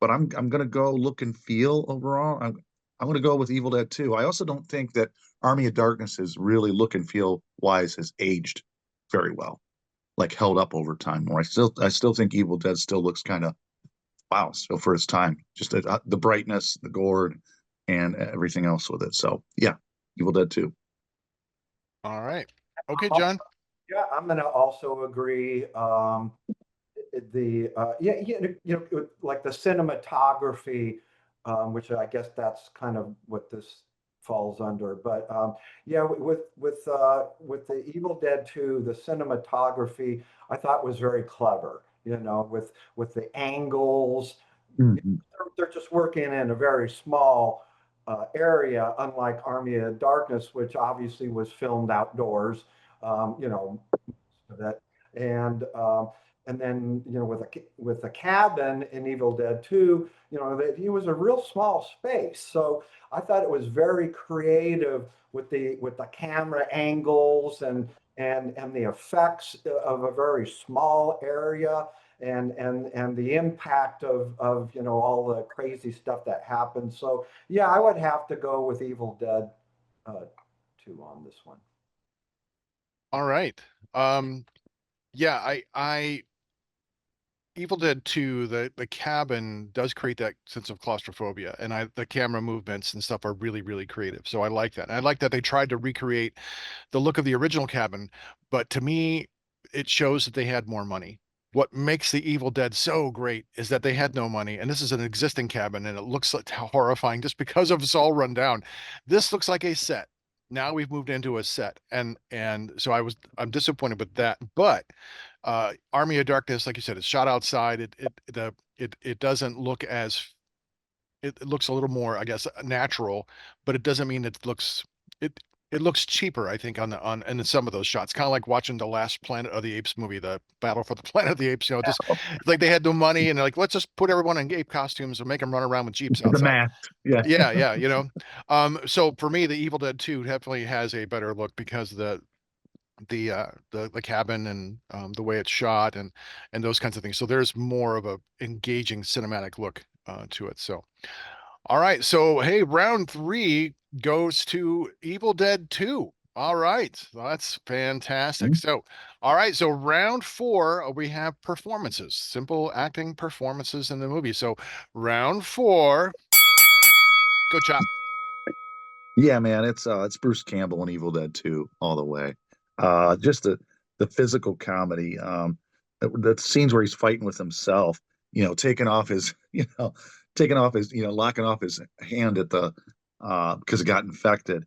but I'm gonna go look and feel overall. I'm gonna go with Evil Dead 2. I also don't think that Army of Darkness is really look and feel wise has aged very well, like held up over time. More, I still think Evil Dead still looks kind of wow, still for its time. Just the brightness, the gore, and everything else with it. So yeah, Evil Dead 2. All right. Okay, John. Yeah, I'm going to also agree. Like the cinematography, which I guess that's kind of what this falls under. But yeah, with the Evil Dead 2, the cinematography I thought was very clever. With the angles, Mhm. they're just working in a very small area, unlike Army of Darkness, which obviously was filmed outdoors. Um, you know, that and then with the cabin in Evil Dead 2, that he was a real small space. So I thought it was very creative with the camera angles and the effects of a very small area and the impact of all the crazy stuff that happened. So yeah, I would have to go with Evil Dead 2 on this one. All right. Yeah, I Evil Dead 2, the cabin does create that sense of claustrophobia, and the camera movements and stuff are really, really creative. So I like that. And I like that they tried to recreate the look of the original cabin, but to me, it shows that they had more money. What makes the Evil Dead so great is that they had no money, and this is an existing cabin, and it looks like horrifying just because of it's all run down. This looks like a set. Now we've moved into a set, and so I'm disappointed with that. But Army of Darkness, like you said, it's shot outside. It doesn't look as it looks a little more, I guess, natural, but it doesn't mean it it looks cheaper, I think, on and in some of those shots. Kind of like watching the last Planet of the Apes movie, the Battle for the Planet of the Apes, just like they had no money and they're like, let's just put everyone in ape costumes and make them run around with Jeeps The outside. math. Yeah. Yeah, yeah, So for me, the Evil Dead 2 definitely has a better look because the cabin and the way it's shot and those kinds of things. So there's more of a engaging cinematic look to it. So all right. So, hey, round 3 goes to Evil Dead 2. All right. Well, that's fantastic. Mhm. So, all right. So, round 4, we have performances, simple acting performances in the movie. So, round 4, go Chop. Yeah, man, it's Bruce Campbell and Evil Dead 2 all the way. Just the physical comedy, the scenes where he's fighting with himself, taking off his, taking off his, locking off his hand at the because it got infected.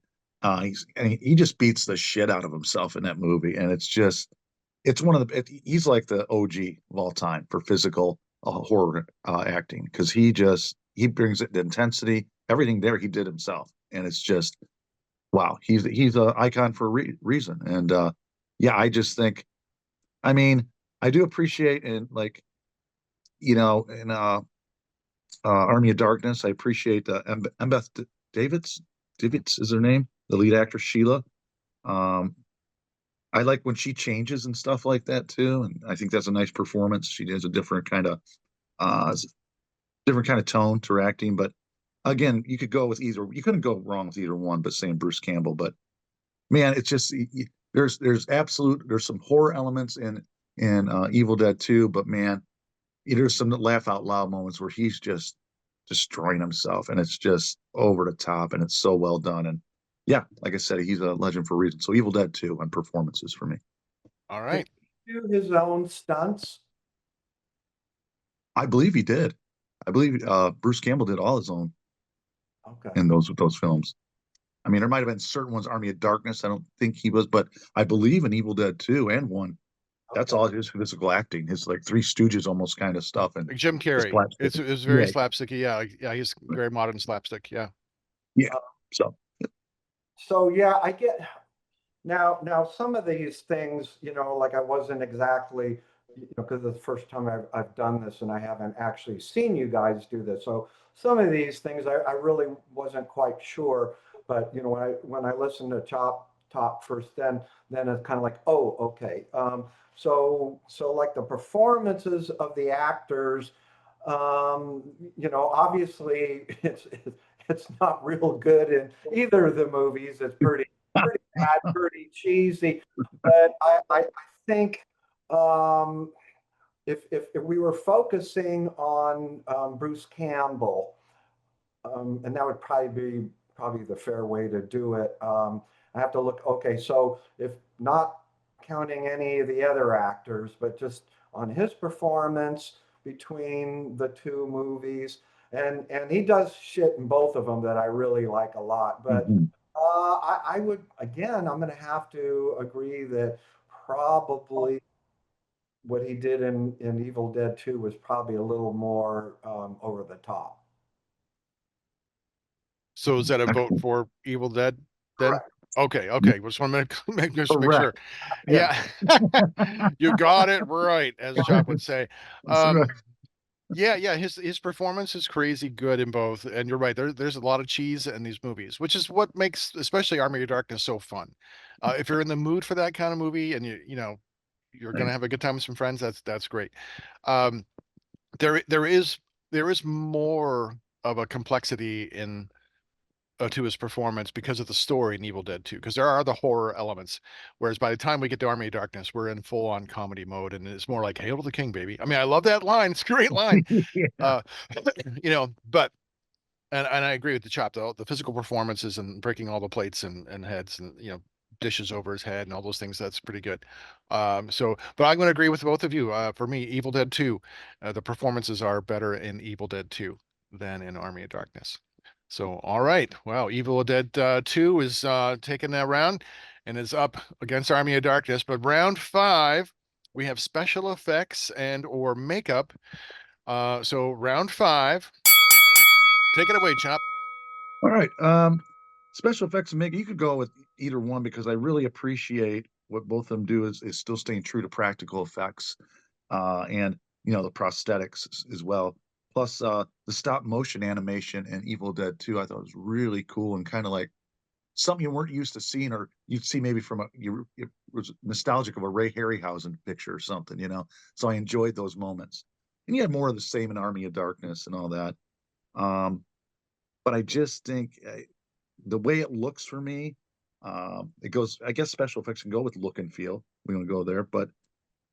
He just beats the shit out of himself in that movie, and it's one of he's like the OG of all time for physical horror acting because he brings it the intensity, everything there he did himself, and it's just wow. He's an icon for a reason, and yeah, I just think, I mean, I do appreciate and like in Army of Darkness, I appreciate Embeth Davids. Davids is her name, the lead actress Sheila. Um, I like when she changes and stuff like that too, and I think that's a nice performance. She has a uh different kind of tone to her acting, but again, you could go with either. You couldn't go wrong with either one, but saying Bruce Campbell. But man, it's just there's some horror elements in Evil Dead 2, but man, there's some laugh out loud moments where he's just destroying himself, and it's just over the top, and it's so well done. And yeah, like I said, he's a legend for a reason. So Evil Dead 2 on performances for me. All Did right. he do his own stunts? I believe he did. I believe Bruce Campbell did all his own Okay. in those films. I mean, there might have been certain ones, Army of Darkness. I don't think he was, but I believe in Evil Dead 2 and 1. That's Okay. all his physical acting, his like Three Stooges almost kind of stuff, and Like Jim his Carrey. slapstick. It's very Yeah, slapsticky. Yeah. Yeah. He's right. very modern slapstick. Yeah. Yeah. Uh, So so yeah, I get now some of these things, like I wasn't exactly, because it's the first time I've done this and I haven't actually seen you guys do this. So some of these things I really wasn't quite sure. But when I listened to Chop Top first, then it's kind of like, oh, okay. So like the performances of the actors, obviously it's not real good in either of the movies. It's pretty bad, pretty cheesy. But I think um, if we were focusing on Bruce Campbell, and that would probably the fair way to do it. I have to look. Okay, so if not counting any of the other actors, but just on his performance between the two movies, and he does shit in both of them that I really like a lot. But mhm. I would again, I'm going to have to agree that probably what he did in Evil Dead 2 was probably a little more over the top. So is that a vote Excellent. for Evil Dead then? Correct. Okay. Okay. Just want to just make Correct. sure. Yeah. Yeah. You got it right, as Chop would say. That's right. Yeah, yeah, his performance is crazy good in both, and you're right. There's a lot of cheese in these movies, which is what makes especially Army of Darkness so fun. If you're in the mood for that kind of movie and you're Right. gonna have a good time with some friends, that's great. Um, there is more of a complexity in to his performance because of the story in Evil Dead 2, because there are the horror elements. Whereas by the time we get to Army of Darkness, we're in full on comedy mode, and it's more like "Hail to the King, baby." I mean, I love that line; it's a great line. Yeah. Uh, but and I agree with the chop though. The physical performances and breaking all the plates and heads and dishes over his head and all those things, that's pretty good. But I'm going to agree with both of you. For me, Evil Dead 2, the performances are better in Evil Dead 2 than in Army of Darkness. So all right, well, Evil Dead 2 is taking that round and is up against Army of Darkness. But round 5, we have special effects and or makeup. So round 5, take it away, Chop. All right. Special effects and makeup, you could go with either one because I really appreciate what both of them do is still staying true to practical effects, and the prosthetics as well. Plus, the stop motion animation in Evil Dead 2, I thought was really cool and kind of like something you weren't used to seeing, or you'd see maybe from it was nostalgic of a Ray Harryhausen picture or something. So I enjoyed those moments. And you had more of the same in Army of Darkness and all that. Um, but I just think the way it looks for me, it goes. I guess special effects can go with look and feel. We don't go there, but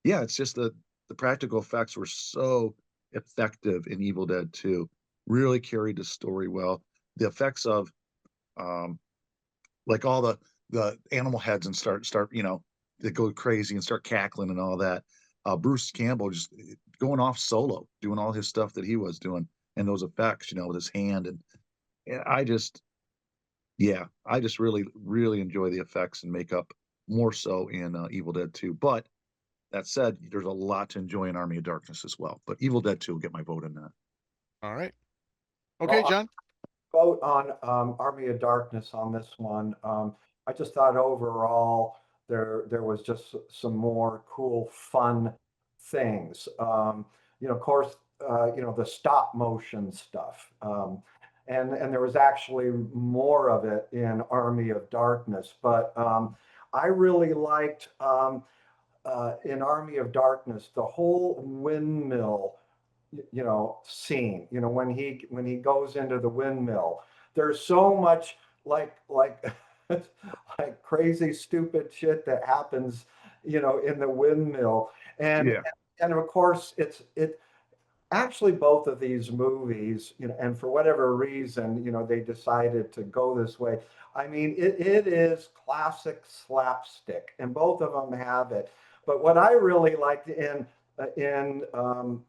yeah, it's just the practical effects were so effective in Evil Dead 2. Really carried the story well. The effects of um, like all the animal heads and start they go crazy and start cackling and all that. Bruce Campbell just going off solo, doing all his stuff that he was doing, and those effects, with his hand and I just really, really enjoy the effects and makeup more so in Evil Dead 2. But that said, there's a lot to enjoy in Army of Darkness as well. But Evil Dead 2 will get my vote in that. All right. Okay, Well, John. vote on Army of Darkness on this one. I just thought overall there was just some more cool, fun things. Of course, the stop motion stuff, and there was actually more of it in Army of Darkness. But I really liked in Army of Darkness the whole windmill scene, when he goes into the windmill. There's so much like like crazy stupid shit that happens in the windmill. and Yeah. and of course it actually both of these movies, and for whatever reason, they decided to go this way. I mean, it is classic slapstick, and both of them have it. But what I really liked in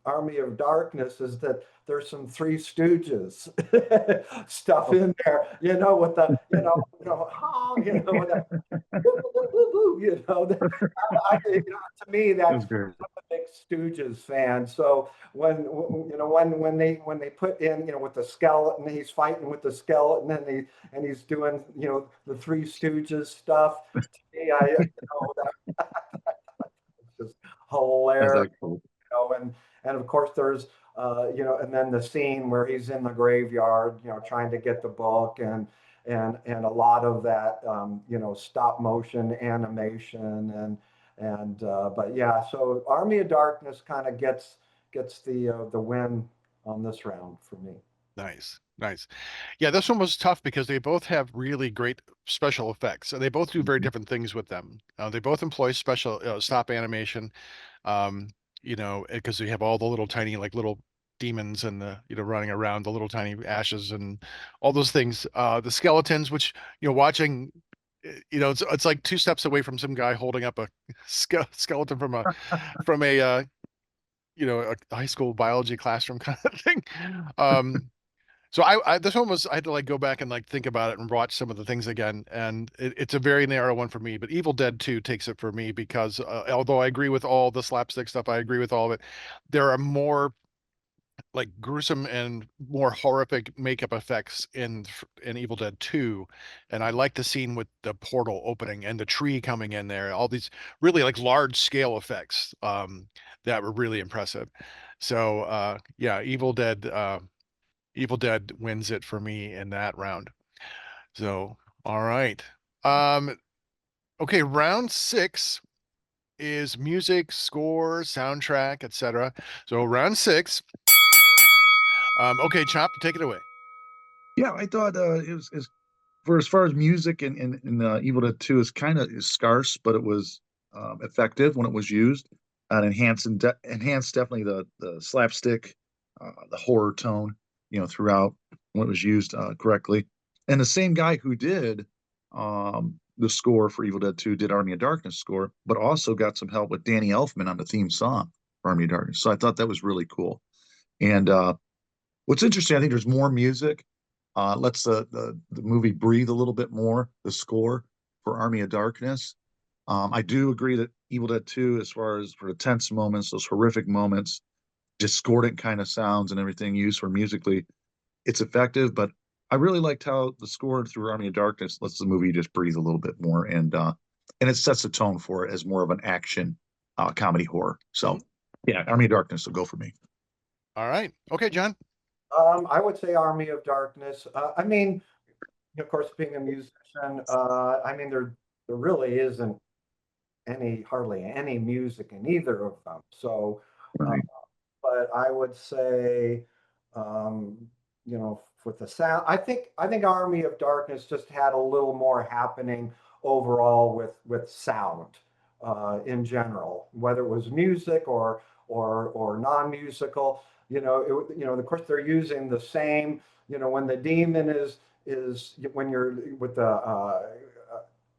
Army of Darkness is that there's some Three Stooges stuff in there, with the, oh, with that, to me, That's that's great. a big Stooges fan. So when they put in, with the skeleton, he's fighting with the skeleton, and he's doing, the Three Stooges stuff. To me, it's just That's hilarious, excellent. and of course there's and then the scene where he's in the graveyard, trying to get the book, and a lot of that stop motion animation, but yeah, so Army of Darkness kind of gets the win on this round for me. Nice, nice. Yeah, this one was tough because they both have really great special effects. So they both do very Mhm. different things with them. They both employ special stop animation, because we have all the little tiny, like little demons and the, running around, the little tiny ashes and all those things. The skeletons, which, watching, it's like two steps away from some guy holding up a skeleton from a high school biology classroom kind of thing. Um, so this one I had to like go back and like think about it and watch some of the things again, and it's a very narrow one for me. But Evil Dead 2 takes it for me because although I agree with all the slapstick stuff, I agree with all of it. There are more like gruesome and more horrific makeup effects in Evil Dead 2, and I like the scene with the portal opening and the tree coming in there. All these really like large scale effects that were really impressive. So yeah, Evil Dead wins it for me in that round. So, all right. Um, okay, round 6 is music, score, soundtrack, etc. So round 6. Okay, Chop, take it away. Yeah, I thought it was for as far as music in Evil Dead 2 is kind of scarce, but it was effective when it was used and enhanced definitely the slapstick, the horror tone, throughout when it was used correctly. And the same guy who did the score for Evil Dead 2 did Army of Darkness score, but also got some help with Danny Elfman on the theme song for Army of Darkness. So I thought that was really cool. And what's interesting, I think there's more music. Lets the movie breathe a little bit more, the score for Army of Darkness. I do agree that Evil Dead 2, as far as for the tense moments, those horrific moments, discordant kind of sounds and everything used for musically, it's effective. But I really liked how the score through Army of Darkness lets the movie just breathe a little bit more, and it sets the tone for it as more of an action comedy horror. So yeah, Army of Darkness will go for me. All right. Okay, John. I would say Army of Darkness. I mean, of course, being a musician, I mean, there really isn't hardly any music in either of them. So, Right. but I would say, with the sound, I think Army of Darkness just had a little more happening overall with sound in general, whether it was music or non-musical. Of course, they're using the same. When the demon is when you're with the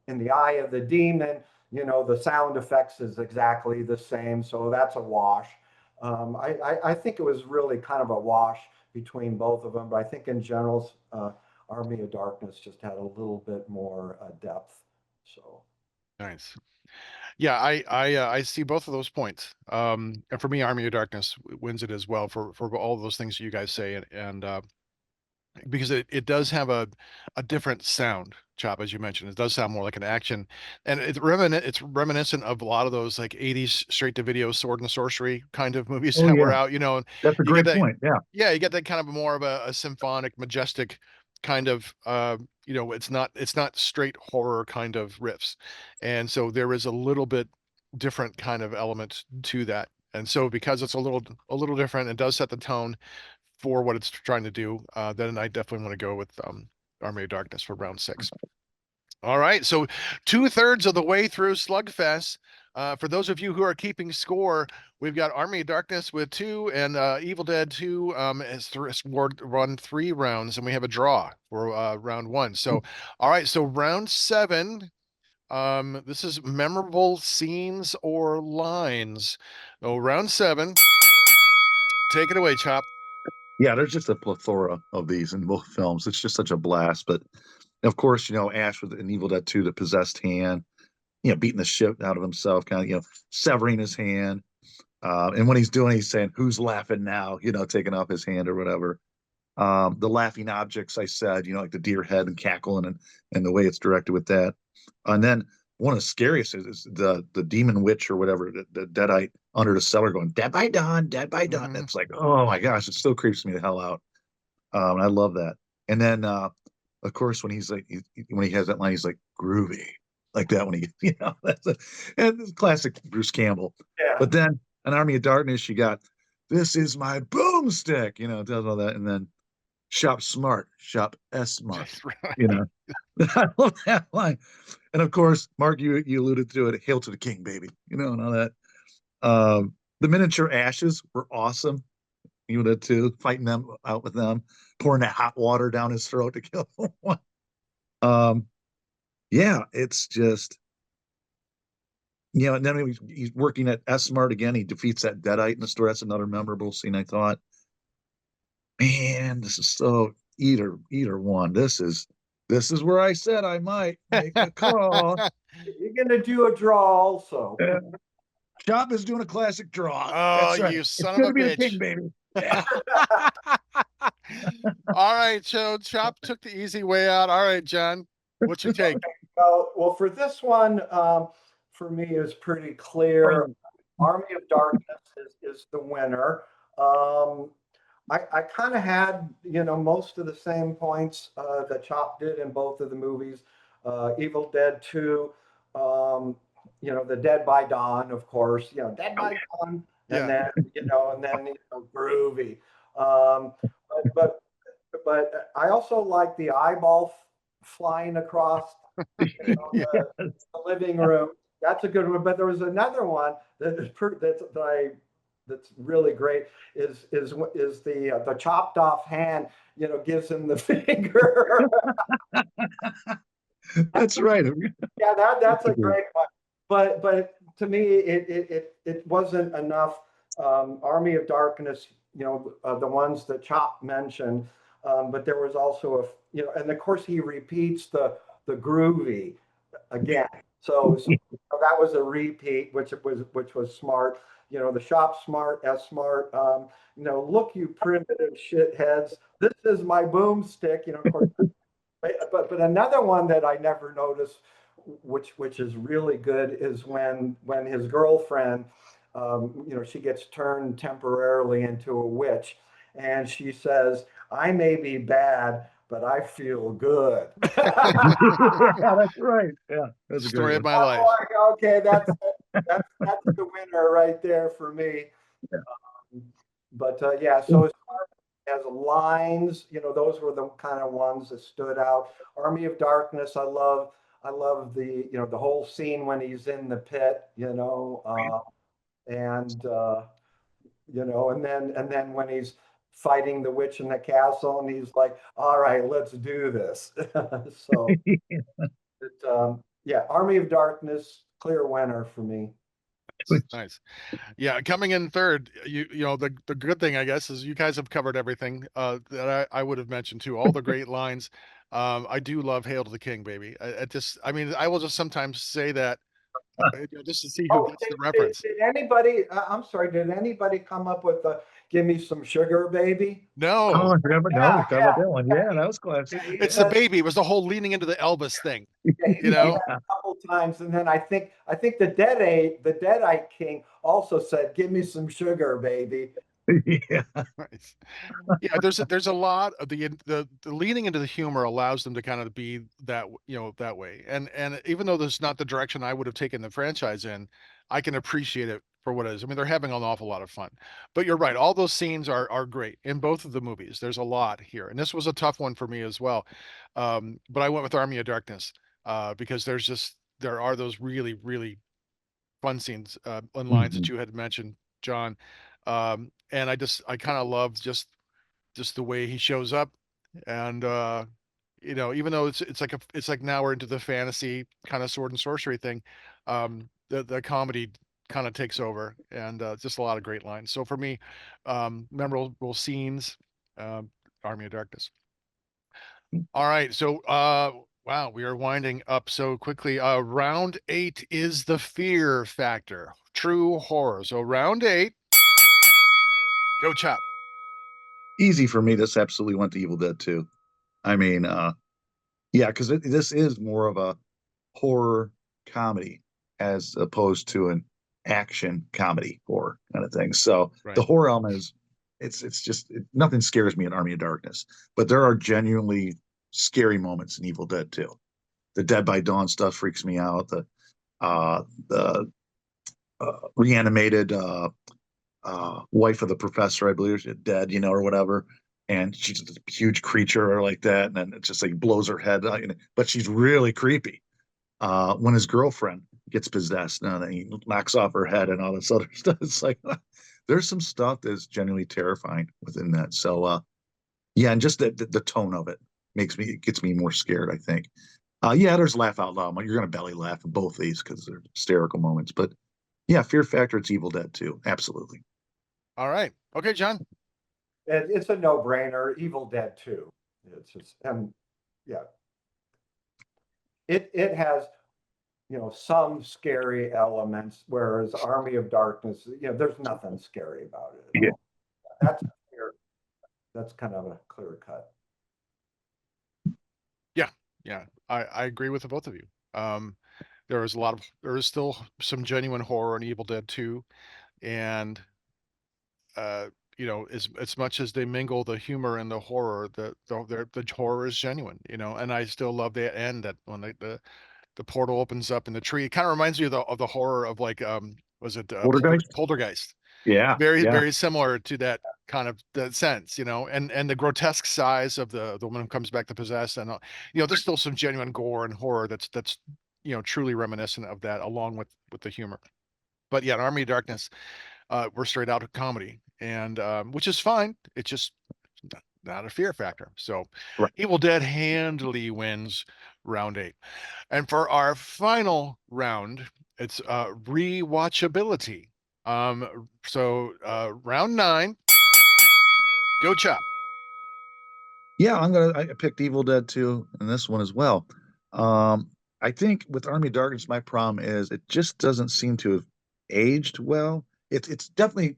in the eye of the demon, the sound effects is exactly the same, so that's a wash. I think it was really kind of a wash between both of them, but I think in general, Army of Darkness just had a little bit more depth. So Nice. Yeah, I see both of those points. And for me, Army of Darkness wins it as well for all those things you guys say, and because it does have a different sound, Chop, as you mentioned. It does sound more like an action, and it's reminiscent of a lot of those like 80s straight to video sword and sorcery kind of movies Oh that yeah, were out. that's a You get great that, point. Yeah. yeah, you get that kind of more of a symphonic, majestic kind of it's not straight horror kind of riffs. And so there is a little bit different kind of element to that. And so because it's a little different, it does set the tone for what it's trying to do. Then I definitely want to go with Army of Darkness for round 6. All right, so 2/3 of the way through Slugfest. For those of you who are keeping score, we've got Army of Darkness with 2 and Evil Dead 2 has run 3 rounds, and we have a draw for round 1. So, all right, so round 7. This is memorable scenes or lines. Oh, round 7. Take it away, Chop. Yeah, there's just a plethora of these in both films. It's just such a blast. But of course, Ash with an Evil Dead 2, the possessed hand, beating the shit out of himself, kind of, severing his hand. And when he's saying, "Who's laughing now?" Taking off his hand or whatever. The laughing objects, I said, like the deer head and cackling and the way it's directed with that. And then one of the scariest is the demon witch or whatever, the deadite under the cellar going, "Dead by dawn, dead by dawn." Mhm. It's like, oh my gosh, it still creeps me the hell out. I love that. And then, of course, when he's like, when he has that line, he's like, "Groovy," like that when he, and it's classic Bruce Campbell. yeah, But then an Army of Darkness, you got, "This is my boomstick," it does all that. And then shop smart, shop S smart, That's right. you know. I love that line. And of course, Mark, you alluded to it, "Hail to the King, baby," and all that. The miniature ashes were awesome. You did too, fighting them out with them, pouring that hot water down his throat to kill one. Um, yeah, it's just, and then he's working at S Smart again. He defeats that deadite in the store. That's another memorable scene, I thought. Man, this is so either one. This is where I said I might make a call. you're gonna do a draw also. Yeah. Chop is doing a classic draw. Oh, That's right. you It's son of good a to be the bitch. king, baby. Yeah. All right, so Chop took the easy way out. All right, John, what's your take? Well, for this one, for me, is pretty clear. Army of Darkness is the winner. I kind of had, most of the same points that Chop did in both of the movies. Evil Dead 2, the Dead by Dawn, of course, Dead by Dawn, and Yeah. then groovy. Um, but I also like the eyeball flying across Yeah. the living room. That's a good one. But there was another one that's really great is the chopped off hand, gives him the finger. That's right. Yeah, that's a great one. But to me, it wasn't enough. Army of Darkness, the ones that Chop mentioned, but there was also and of course he repeats the groovy again. So that was a repeat, which was smart. The shop smart, as smart. Look, you primitive shitheads. This is my boomstick. Of course. But another one that I never noticed, which is really good, is when his girlfriend, she gets turned temporarily into a witch, and she says, "I may be bad, but I feel good." Yeah, that's right. Yeah, that's a great Story of one. my life. Okay, that's the winner right there for me. But yeah, so as far as lines, those were the kind of ones that stood out. Army of Darkness, I love the whole scene when he's in the pit, and and then when he's fighting the witch in the castle, and he's like, "All right, let's do this." So, yeah, Army of Darkness, clear winner for me. Nice. Yeah, coming in third, the good thing, I guess, is you guys have covered everything that I would have mentioned too. All the great lines. I do love "Hail to the King," baby. I mean, I will just sometimes say that just to see who Oh, gets the did, reference. did anybody? I'm sorry. Did anybody come up with the "Give me some sugar, baby"? Oh, No, I forgot about, no, we forgot about that one. Yeah, that was classic. Yeah, he it's the said, baby. It was the whole leaning into the Elvis thing. yeah, he You said know, that a couple times, and then I think the Deadite King also said, "Give me some sugar, baby." Yeah. Nice. Yeah, there's a lot of the leaning into the humor allows them to kind of be that that way. And even though this is not the direction I would have taken the franchise in, I can appreciate it for what it is. I mean, they're having an awful lot of fun. But you're right, all those scenes are great in both of the movies. There's a lot here, and this was a tough one for me as well. But I went with Army of Darkness because there are those really fun scenes and lines that Mhm. you had mentioned, John. And I kind of love just the way he shows up, and even though it's like now we're into the fantasy kind of sword and sorcery thing, the comedy kind of takes over, and just a lot of great lines. So for me, memorable scenes, um, Army of Darkness. All right, so wow, we are winding up so quickly. Round 8 is the fear factor, true horror. So round 8, go Chop. Easy for me. This absolutely went to Evil Dead 2. I mean, yeah, because this is more of a horror comedy as opposed to an action comedy horror kind of thing. So the Right. horror element is it's just nothing scares me in Army of Darkness, but there are genuinely scary moments in Evil Dead 2. The Dead by Dawn stuff freaks me out. The reanimated wife of the professor, I believe, she's dead, or whatever. And she's a huge creature or like that. And then it just like blows her head out, but she's really creepy. When his girlfriend gets possessed, and he knocks off her head and all this other stuff. It's like there's some stuff that's genuinely terrifying within that. So yeah, and just the tone of it gets me more scared, I think. Yeah, there's laugh out loud. You're gonna belly laugh in both these because they're hysterical moments. But yeah, Fear Factor, it's Evil Dead too. Absolutely. All right. Okay, John. It's a no-brainer. Evil Dead 2. It's just, and yeah, it has some scary elements, whereas Army of Darkness, there's nothing scary about it at Yeah. all. That's clear. That's kind of a clear cut. Yeah, yeah. I agree with the both of you. Um, there is still some genuine horror in Evil Dead 2, and uh, as much as they mingle the humor and the horror, the horror is genuine, and I still love the end that when the portal opens up in the tree. It kind of reminds me of the horror of like was it Poltergeist? Poltergeist? Yeah, Very yeah. very similar to that kind of the sense, and the grotesque size of the woman who comes back to possess, and there's still some genuine gore and horror that's truly reminiscent of that, along with the humor. But yeah, Army of Darkness, we're straight out of comedy, and which is fine. It's just not a fear factor. So Right. Evil Dead handily wins round 8. And for our final round, it's rewatchability. So round 9, go Chop. Yeah, I picked Evil Dead 2 and this one as well. I think with Army of Darkness, my problem is it just doesn't seem to have aged well. It's definitely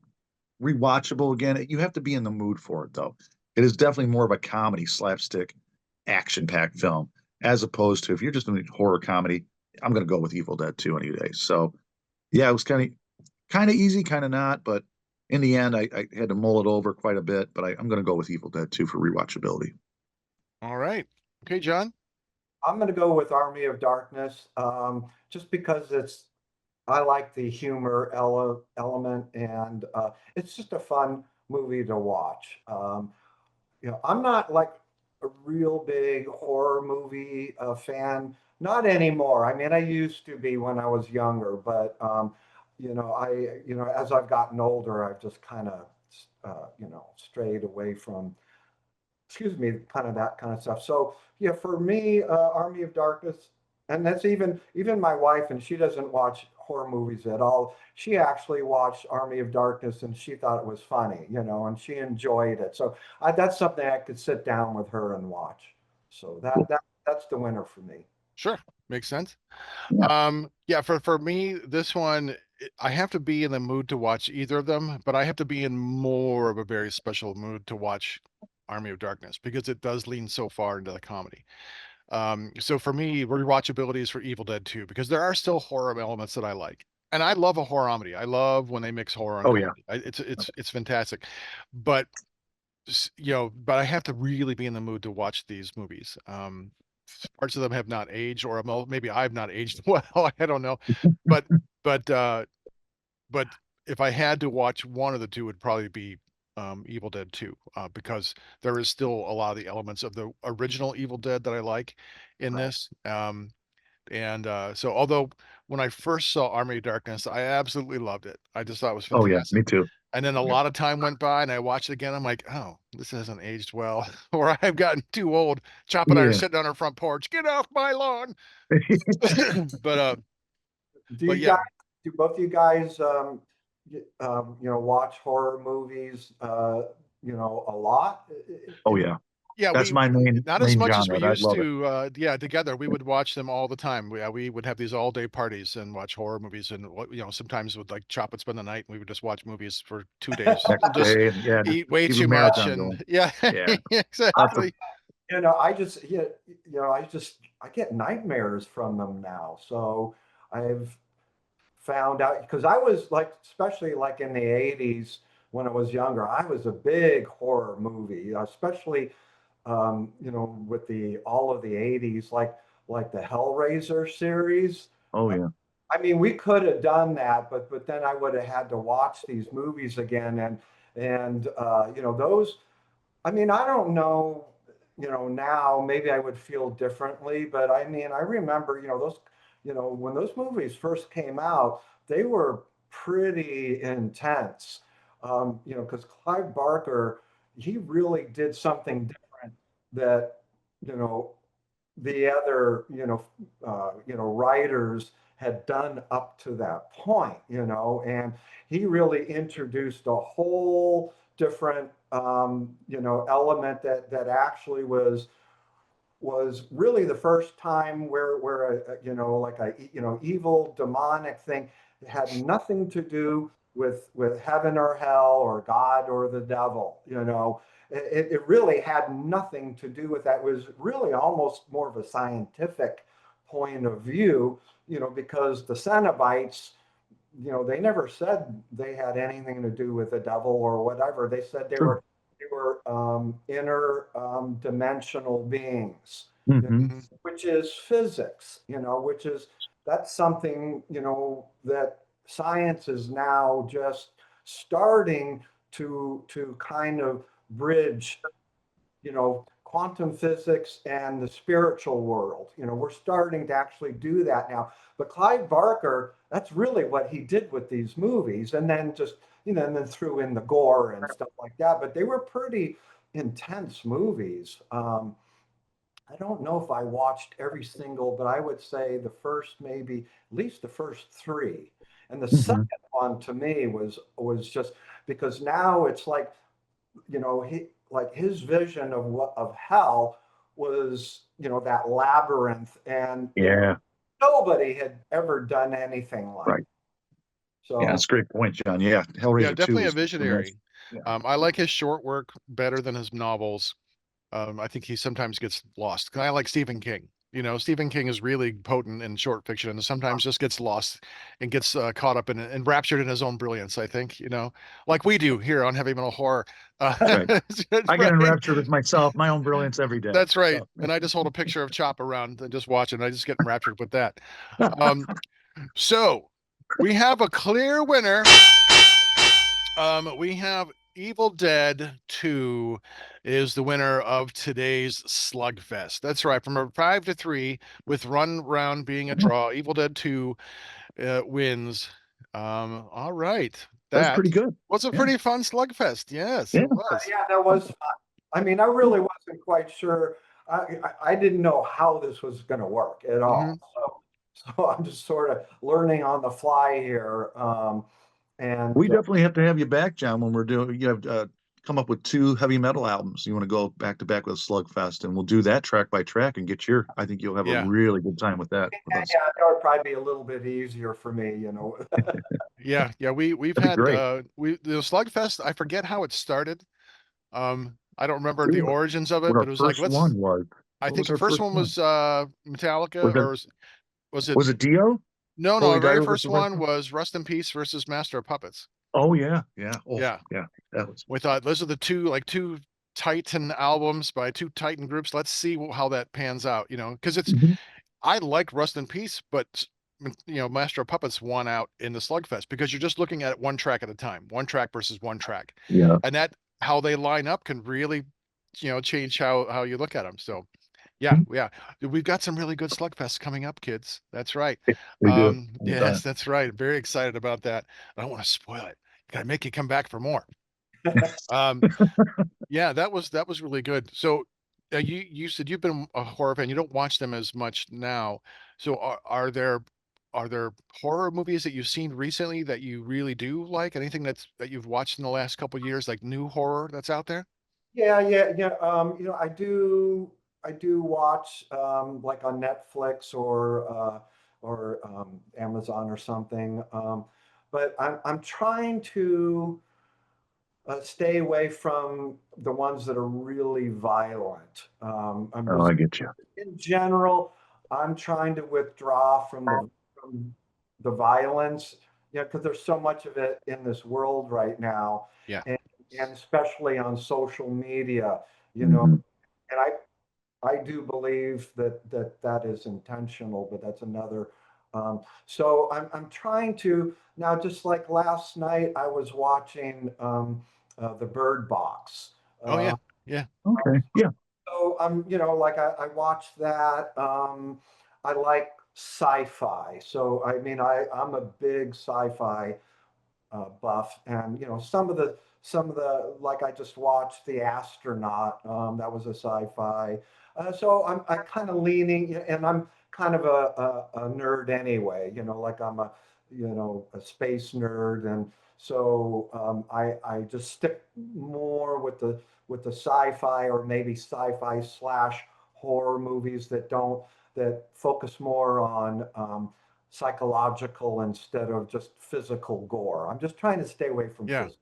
rewatchable again. You have to be in the mood for it though. It is definitely more of a comedy, slapstick, action-packed film, as opposed to if you're just doing horror comedy, I'm gonna go with Evil Dead 2 any day. So yeah, it was kind of easy, kind of not, but in the end, I had to mull it over quite a bit. But I'm gonna go with Evil Dead 2 for rewatchability. All right. Okay, John. I'm going to go with Army of Darkness, just because I like the humor element, and it's just a fun movie to watch. I'm not like a real big horror movie fan, not anymore. I mean, I used to be when I was younger, but as I've gotten older, I've just kind of, strayed away from, excuse me, kind of that kind of stuff. So yeah, for me, Army of Darkness, and that's even my wife, and she doesn't watch horror movies at all. She actually watched Army of Darkness, and she thought it was funny, and she enjoyed it. So that's something I could sit down with her and watch. So Cool. that's the winner for me. Sure, makes sense. Yeah. Yeah, for me, this one, I have to be in the mood to watch either of them, but I have to be in more of a very special mood to watch Army of Darkness because it does lean so far into the comedy. So for me, rewatchability is for Evil Dead 2 because there are still horror elements that I like. And I love a horror comedy. I love when they mix horror and Oh yeah. comedy. It's fantastic. But but I have to really be in the mood to watch these movies. Parts of them have not aged, or maybe I've not aged well. I don't know, but but uh, but if I had to watch one of the two, it would probably be Evil Dead 2, because there is still a lot of the elements of the original Evil Dead that I like in Right. this. And so although when I first saw Army of Darkness, I absolutely loved it. I just thought it was Oh yeah. fantastic. Me too. And then a Yeah. lot of time went by and I watched it again. I'm like, oh, this hasn't aged well. Or I've gotten too old. Chop and I are Yeah. sitting on our front porch. Get off my lawn. but uh Do but you yeah. guys, do both of you guys, watch horror movies, a lot? Oh yeah. Yeah, That's we my not as main much as we genre. I used love it. to. Yeah, together we would watch them all the time. We would have these all day parties and watch horror movies, and sometimes would like chop and spend the night, and we would just watch movies for 2 days Next and just day, and yeah, just eat way keep a too much. marathon And going. yeah, Yeah. Lots of exactly. I just, I get nightmares from them now. So I've found out, because I was like, especially like in the 80s when I was younger, I was a big horror movie, especially, with all of the 80s, like the Hellraiser series. Oh yeah. I mean, we could have done that, but then I would have had to watch these movies again, and those. I mean, I don't know, now maybe I would feel differently, but I mean, I remember, when those movies first came out, they were pretty intense. Because Clive Barker, he really did something different that, you know, the other, writers had done up to that point, and he really introduced a whole different, element that actually was really the first time where like a evil demonic thing had nothing to do with heaven or hell or God or the devil. It really had nothing to do with that. It was really almost more of a scientific point of view, because the Cenobites, they never said they had anything to do with the devil or whatever. They said they True. were inner dimensional beings, Hmm. Mhm. which is physics, that's something, that science is now just starting to kind of bridge, quantum physics and the spiritual world. We're starting to actually do that now. But Clive Barker, that's really what he did with these movies, and then just and then threw in the gore and stuff like that. But they were pretty intense movies. I don't know if I watched every single, but I would say the first, maybe at least the first three. And the Mhm. second one to me was just because now it's like, he like his vision of hell was, that labyrinth, and Yeah, nobody had ever done anything like right. it. Yeah, So that's a great point, John. Yeah, Yeah, Hellraiser 2 definitely a was the most. visionary. Yeah. I like his short work better than his novels. I think he sometimes gets lost. 'Cause I like Stephen King. Stephen King is really potent in short fiction and sometimes just gets lost and gets caught up in it and raptured in his own brilliance, I think, like we do here on Heavy Metal Horror. That's right. I get Right. enraptured with myself, my own brilliance every day. That's right. So. And I just hold a picture of Chop around and just watch it. And I just get enraptured with that. Um, so we have a clear winner. We have Evil Dead 2 is the winner of today's Slugfest. That's right. From a 5-3 with run round being a draw, Evil Dead 2 wins. All right. That's That pretty good. was a Yeah. pretty fun Slugfest. Yes, Yeah. it was. yeah, that was. I mean, I really wasn't quite sure. I didn't know how this was going to work at Hmm. all. So I'm just sort of learning on the fly here. And We definitely have to have you back, John, when we're doing, you have come up with 2 heavy metal albums. You want to go back to back with Slugfest, and we'll do that track by track and get I think you'll have a Yeah. really good time with that with us. yeah, that would probably be a little bit easier for me. Yeah. Yeah. We've That'd be had great. the Slugfest, I forget how it started. I don't remember the Ooh, origins of what it, our but it was like, first let's one was. I What think was the our first first one one? was Metallica, Was it or was it was it Dio? no, no, Holy the very Diver first versus Red one Sun? was Rust in Peace versus Master of Puppets. Oh yeah, yeah. Oh Yeah. yeah, that was. We thought those are the two Titan albums by two Titan groups. Let's see how that pans out, because Mhm. I like Rust in Peace, but Master of Puppets won out in the Slugfest because you're just looking at it one track at a time, one track versus one track. Yeah, And that how they line up can really, change how you look at them. So yeah, Mhm. yeah. We've got some really good Slugfests coming up, kids. That's right. We do all the Yes, time. that's right. Very excited about that. I don't want to spoil it. Gotta make you come back for more. Um, yeah, that was really good. So you said you've been a horror fan. You don't watch them as much now. So are there horror movies that you've seen recently that you really do like? Anything that you've watched in the last couple of years, like new horror that's out there? Yeah, yeah, yeah. I do watch like on Netflix or Amazon or something. But I'm trying to stay away from the ones that are really violent. I'm Oh, just I get you. in general, I'm trying to withdraw from the violence, because there's so much of it in this world right now, Yeah. and and especially on social media, Mhm. and I do believe that is intentional, but that's another. So I'm trying to now, just like last night, I was watching the Bird Box. Oh Uh, yeah. Yeah. Okay. Yeah. so like I watched that. I like sci-fi. So I mean, I'm a big sci-fi buff, and some of the like I just watched The Astronaut. That was a sci-fi. So I kind of leaning, and I'm kind of a nerd anyway. Like I'm a space nerd, and so I just stick more with the sci-fi, or maybe sci-fi slash horror movies that focus more on psychological instead of just physical gore. I'm just trying to stay away from Yeah. physical.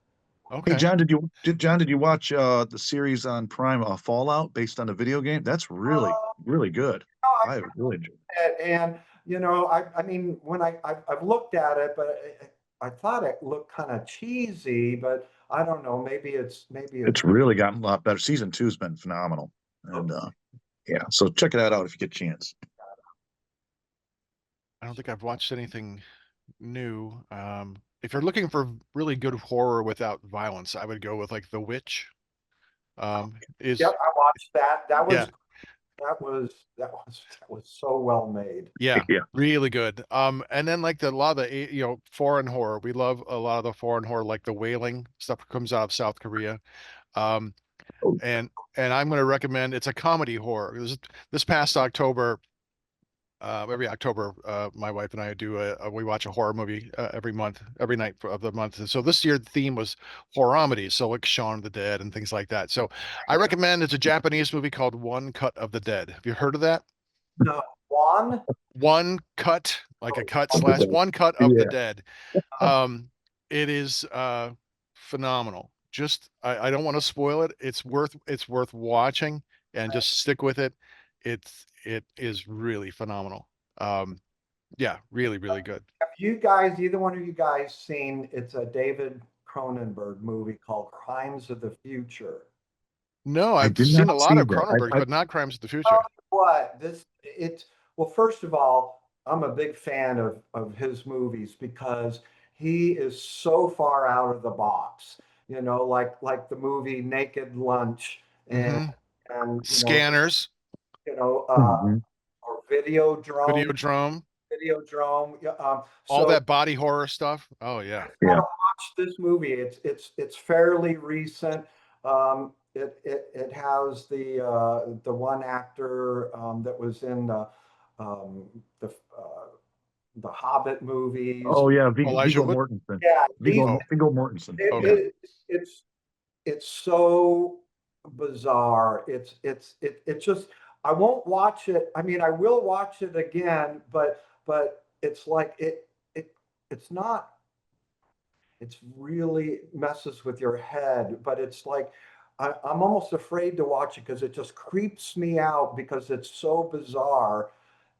Hey, Okay. John, did you watch the series on Prime, Fallout, based on a video game? That's really, Uh, really good. I I really enjoyed it, and I mean, when I've looked at it, but I thought it looked kind of cheesy, but I don't know. Maybe it's It's really gotten a lot better. Season 2's been phenomenal. And yeah, so check that out if you get a chance. I don't think I've watched anything new. if you're looking for really good horror without violence, I would go with like The Witch. Is Yep, I watched that. yeah, That was so well made. yeah, Yeah. really good. And then like a lot of the foreign horror. We love a lot of the foreign horror, like the Wailing stuff that comes out of South Korea. Um, Oh. and I'm going to recommend, it's a comedy horror. This past October, every October, my wife and I we watch a horror movie every month, every night of the month. And so this year the theme was horror-omedy, so like Shaun of the Dead and things like that. So I recommend, it's a Japanese movie called One Cut of the Dead. Have you heard of that? No, Juan? One cut, like a cut Of the slash Dead. one cut of the Yeah. dead. Um, it is phenomenal. Just I don't want to spoil it. It's worth watching, and just stick with it. It is really phenomenal. Yeah, really, really good. Have you guys, either one of you guys seen, it's a David Cronenberg movie called Crimes of the Future? No, I I've did seen a not lot see of that. Cronenberg, but not Crimes of the Oh, Future. what? Well, first of all, I'm a big fan of his movies because he is so far out of the box. Like the movie Naked Lunch and Hmm. and Scanners, you know, Mhm. or Videodrome, Videodrome, Videodrome. Yeah, all so that body horror stuff. Oh yeah. Yeah. watch this movie. It's fairly recent. It has the one actor that was in um, the uh, the Hobbit movies. Oh yeah, Elijah Viggo Wood. Mortensen. Yeah, Oh, Viggo Mortensen. it, Yeah. okay. it, it's it's so bizarre. It's just I won't watch it. I mean, I will watch it again, but it's like it's not it's really messes with your head, but it's like I'm almost afraid to watch it because it just creeps me out because it's so bizarre,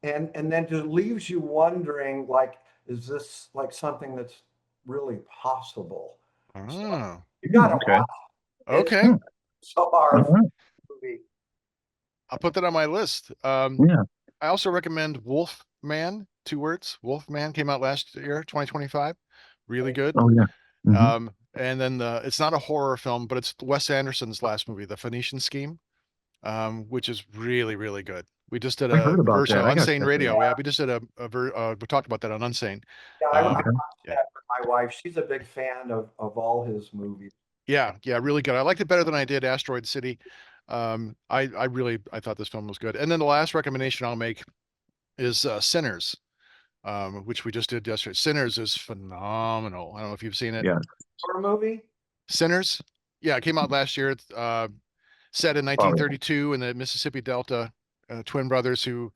and then just leaves you wondering like, is this like something that's really possible? So Oh, you gotta Okay. watch it. It's okay. Hmm. so All hard right. movie. I'll put that on my list. Yeah. I also recommend Wolfman, 2 words. Wolfman came out last year, 2025. Really good. Oh yeah. Hmm. And then it's not a horror film, but it's Wes Anderson's last movie, The Phoenician Scheme, which is really, really good. We just did I heard a about version that. of I got Unsane check it Radio. out. Yeah, we just did we talked about that on Unsane. Yeah, I Um, Okay. watched yeah, that with my wife. She's a big fan of all his movies. yeah, really good. I liked it better than I did Asteroid City. I thought this film was good. And then the last recommendation I'll make is Sinners, which we just did yesterday. Sinners is phenomenal. I don't know if you've seen it. Yeah. Horror movie? Sinners, yeah, it came out last year. It's set in Oh yeah. 1932 in the Mississippi Delta. Twin brothers who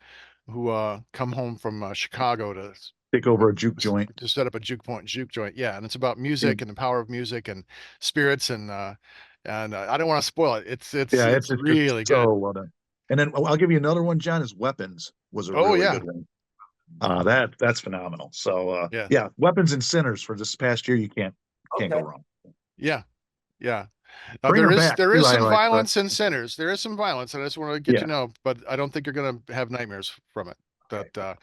come home from Chicago Take over a juke joint. to set up a juke joint. Yeah, and it's about Yeah. music and the power of music and spirits and I don't want to spoil it. Yeah, It's it's just really good. so well done. And then I'll give you another one, John, is Weapons was a Oh really yeah, good one. That's phenomenal. So yeah, yeah, Weapons and Sinners for this past year, you can't go Okay. wrong. yeah, yeah. Bring her back There too, is I some like, but violence in Sinners. There is some violence, and I just want to get yeah. you know, but I don't think you're gonna have nightmares from it. Okay. But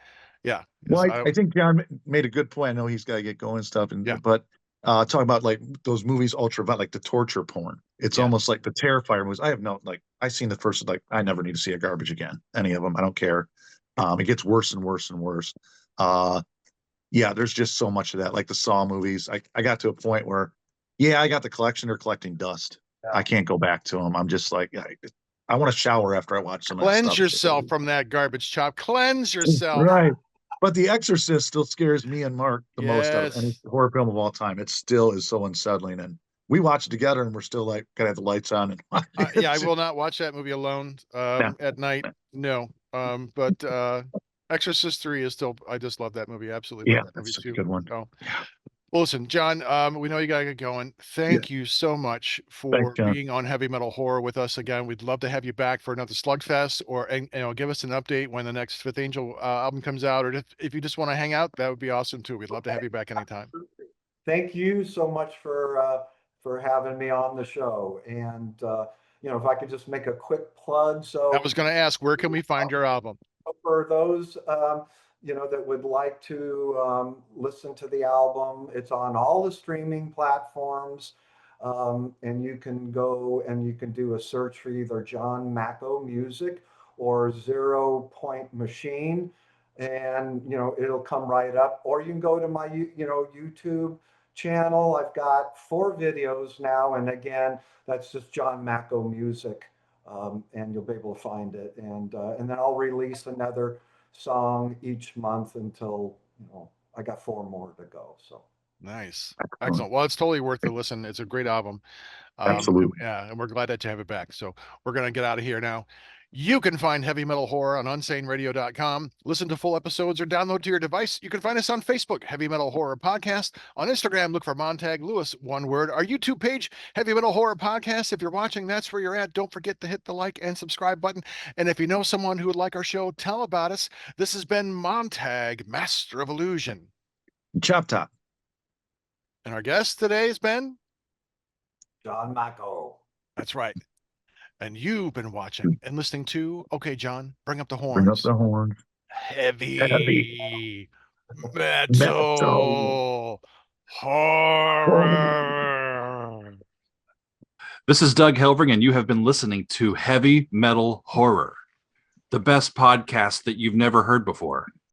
yeah, Well, I, I think John made a good point. I know he's got to get going and stuff, yeah, but talking about like those movies, like the torture porn. It's yeah. almost like the Terrifier movies. I have no like I seen the first like I never need to see a garbage again. Any of them, I don't care. It gets worse and worse and worse. Yeah, there's just so much of that. Like the Saw movies, I got to a point where, yeah, I got the collection. They're collecting dust. Yeah. I can't go back to them. I'm just like, I want to shower after I watch some of that Cleanse stuff. yourself from that garbage chop. Cleanse yourself. Right. But The Exorcist still scares me and Mark the most out of any Yes. horror film of all time. It still is so unsettling. And we watch it together and we're still like, gotta have the lights on. And Yeah, I will not watch that movie alone yeah, at night. No. But Exorcist 3 is still, I just love that movie. Absolutely yeah, love that movie that's such a too. good one. So, well, listen, John, we know you gotta get going. Yeah. Thank you so much Thanks, for John. being on Heavy Metal Horror with us again. We'd love to have you back for another Slugfest, and give us an update when the next Fifth Angel album comes out, or if you just want to hang out, that would be awesome too. We'd love to have you back anytime. Thank you so much for having me on the show. And if I could just make a quick plug. I So was going to ask, where can we find your album? for those that would like to listen to the album, it's on all the streaming platforms. And you can go and you can do a search for either John Macko Music or 0 Point Machine, and it'll come right up. Or you can go to my YouTube channel. I've got 4 videos now, and again, that's just John Macko Music, and you'll be able to find it. And then I'll release another song each month until I got 4 more to go. So. Nice. Excellent. Excellent. Well, it's totally worth the listen. It's a great album. Absolutely. Yeah, and we're glad that you have it back. So we're going to get out of here now. You can find Heavy Metal Horror on unsaneradio.com. Listen to full episodes or download to your device. You can find us on Facebook, Heavy Metal Horror Podcast. On Instagram, look for Montag Lewis, one word. Our YouTube page, Heavy Metal Horror Podcast. If you're watching, that's where you're at. Don't forget to hit the like and subscribe button. And if you know someone who would like our show, tell about us. This has been Montag, Master of Illusion. Choptop. And our guest today has been John Macko. That's right. And you've been watching and listening to, okay, John, bring up the horns. Bring up the horns. Heavy metal Metal. horror. This is Doug Helvering, and you have been listening to Heavy Metal Horror, the best podcast that you've never heard before.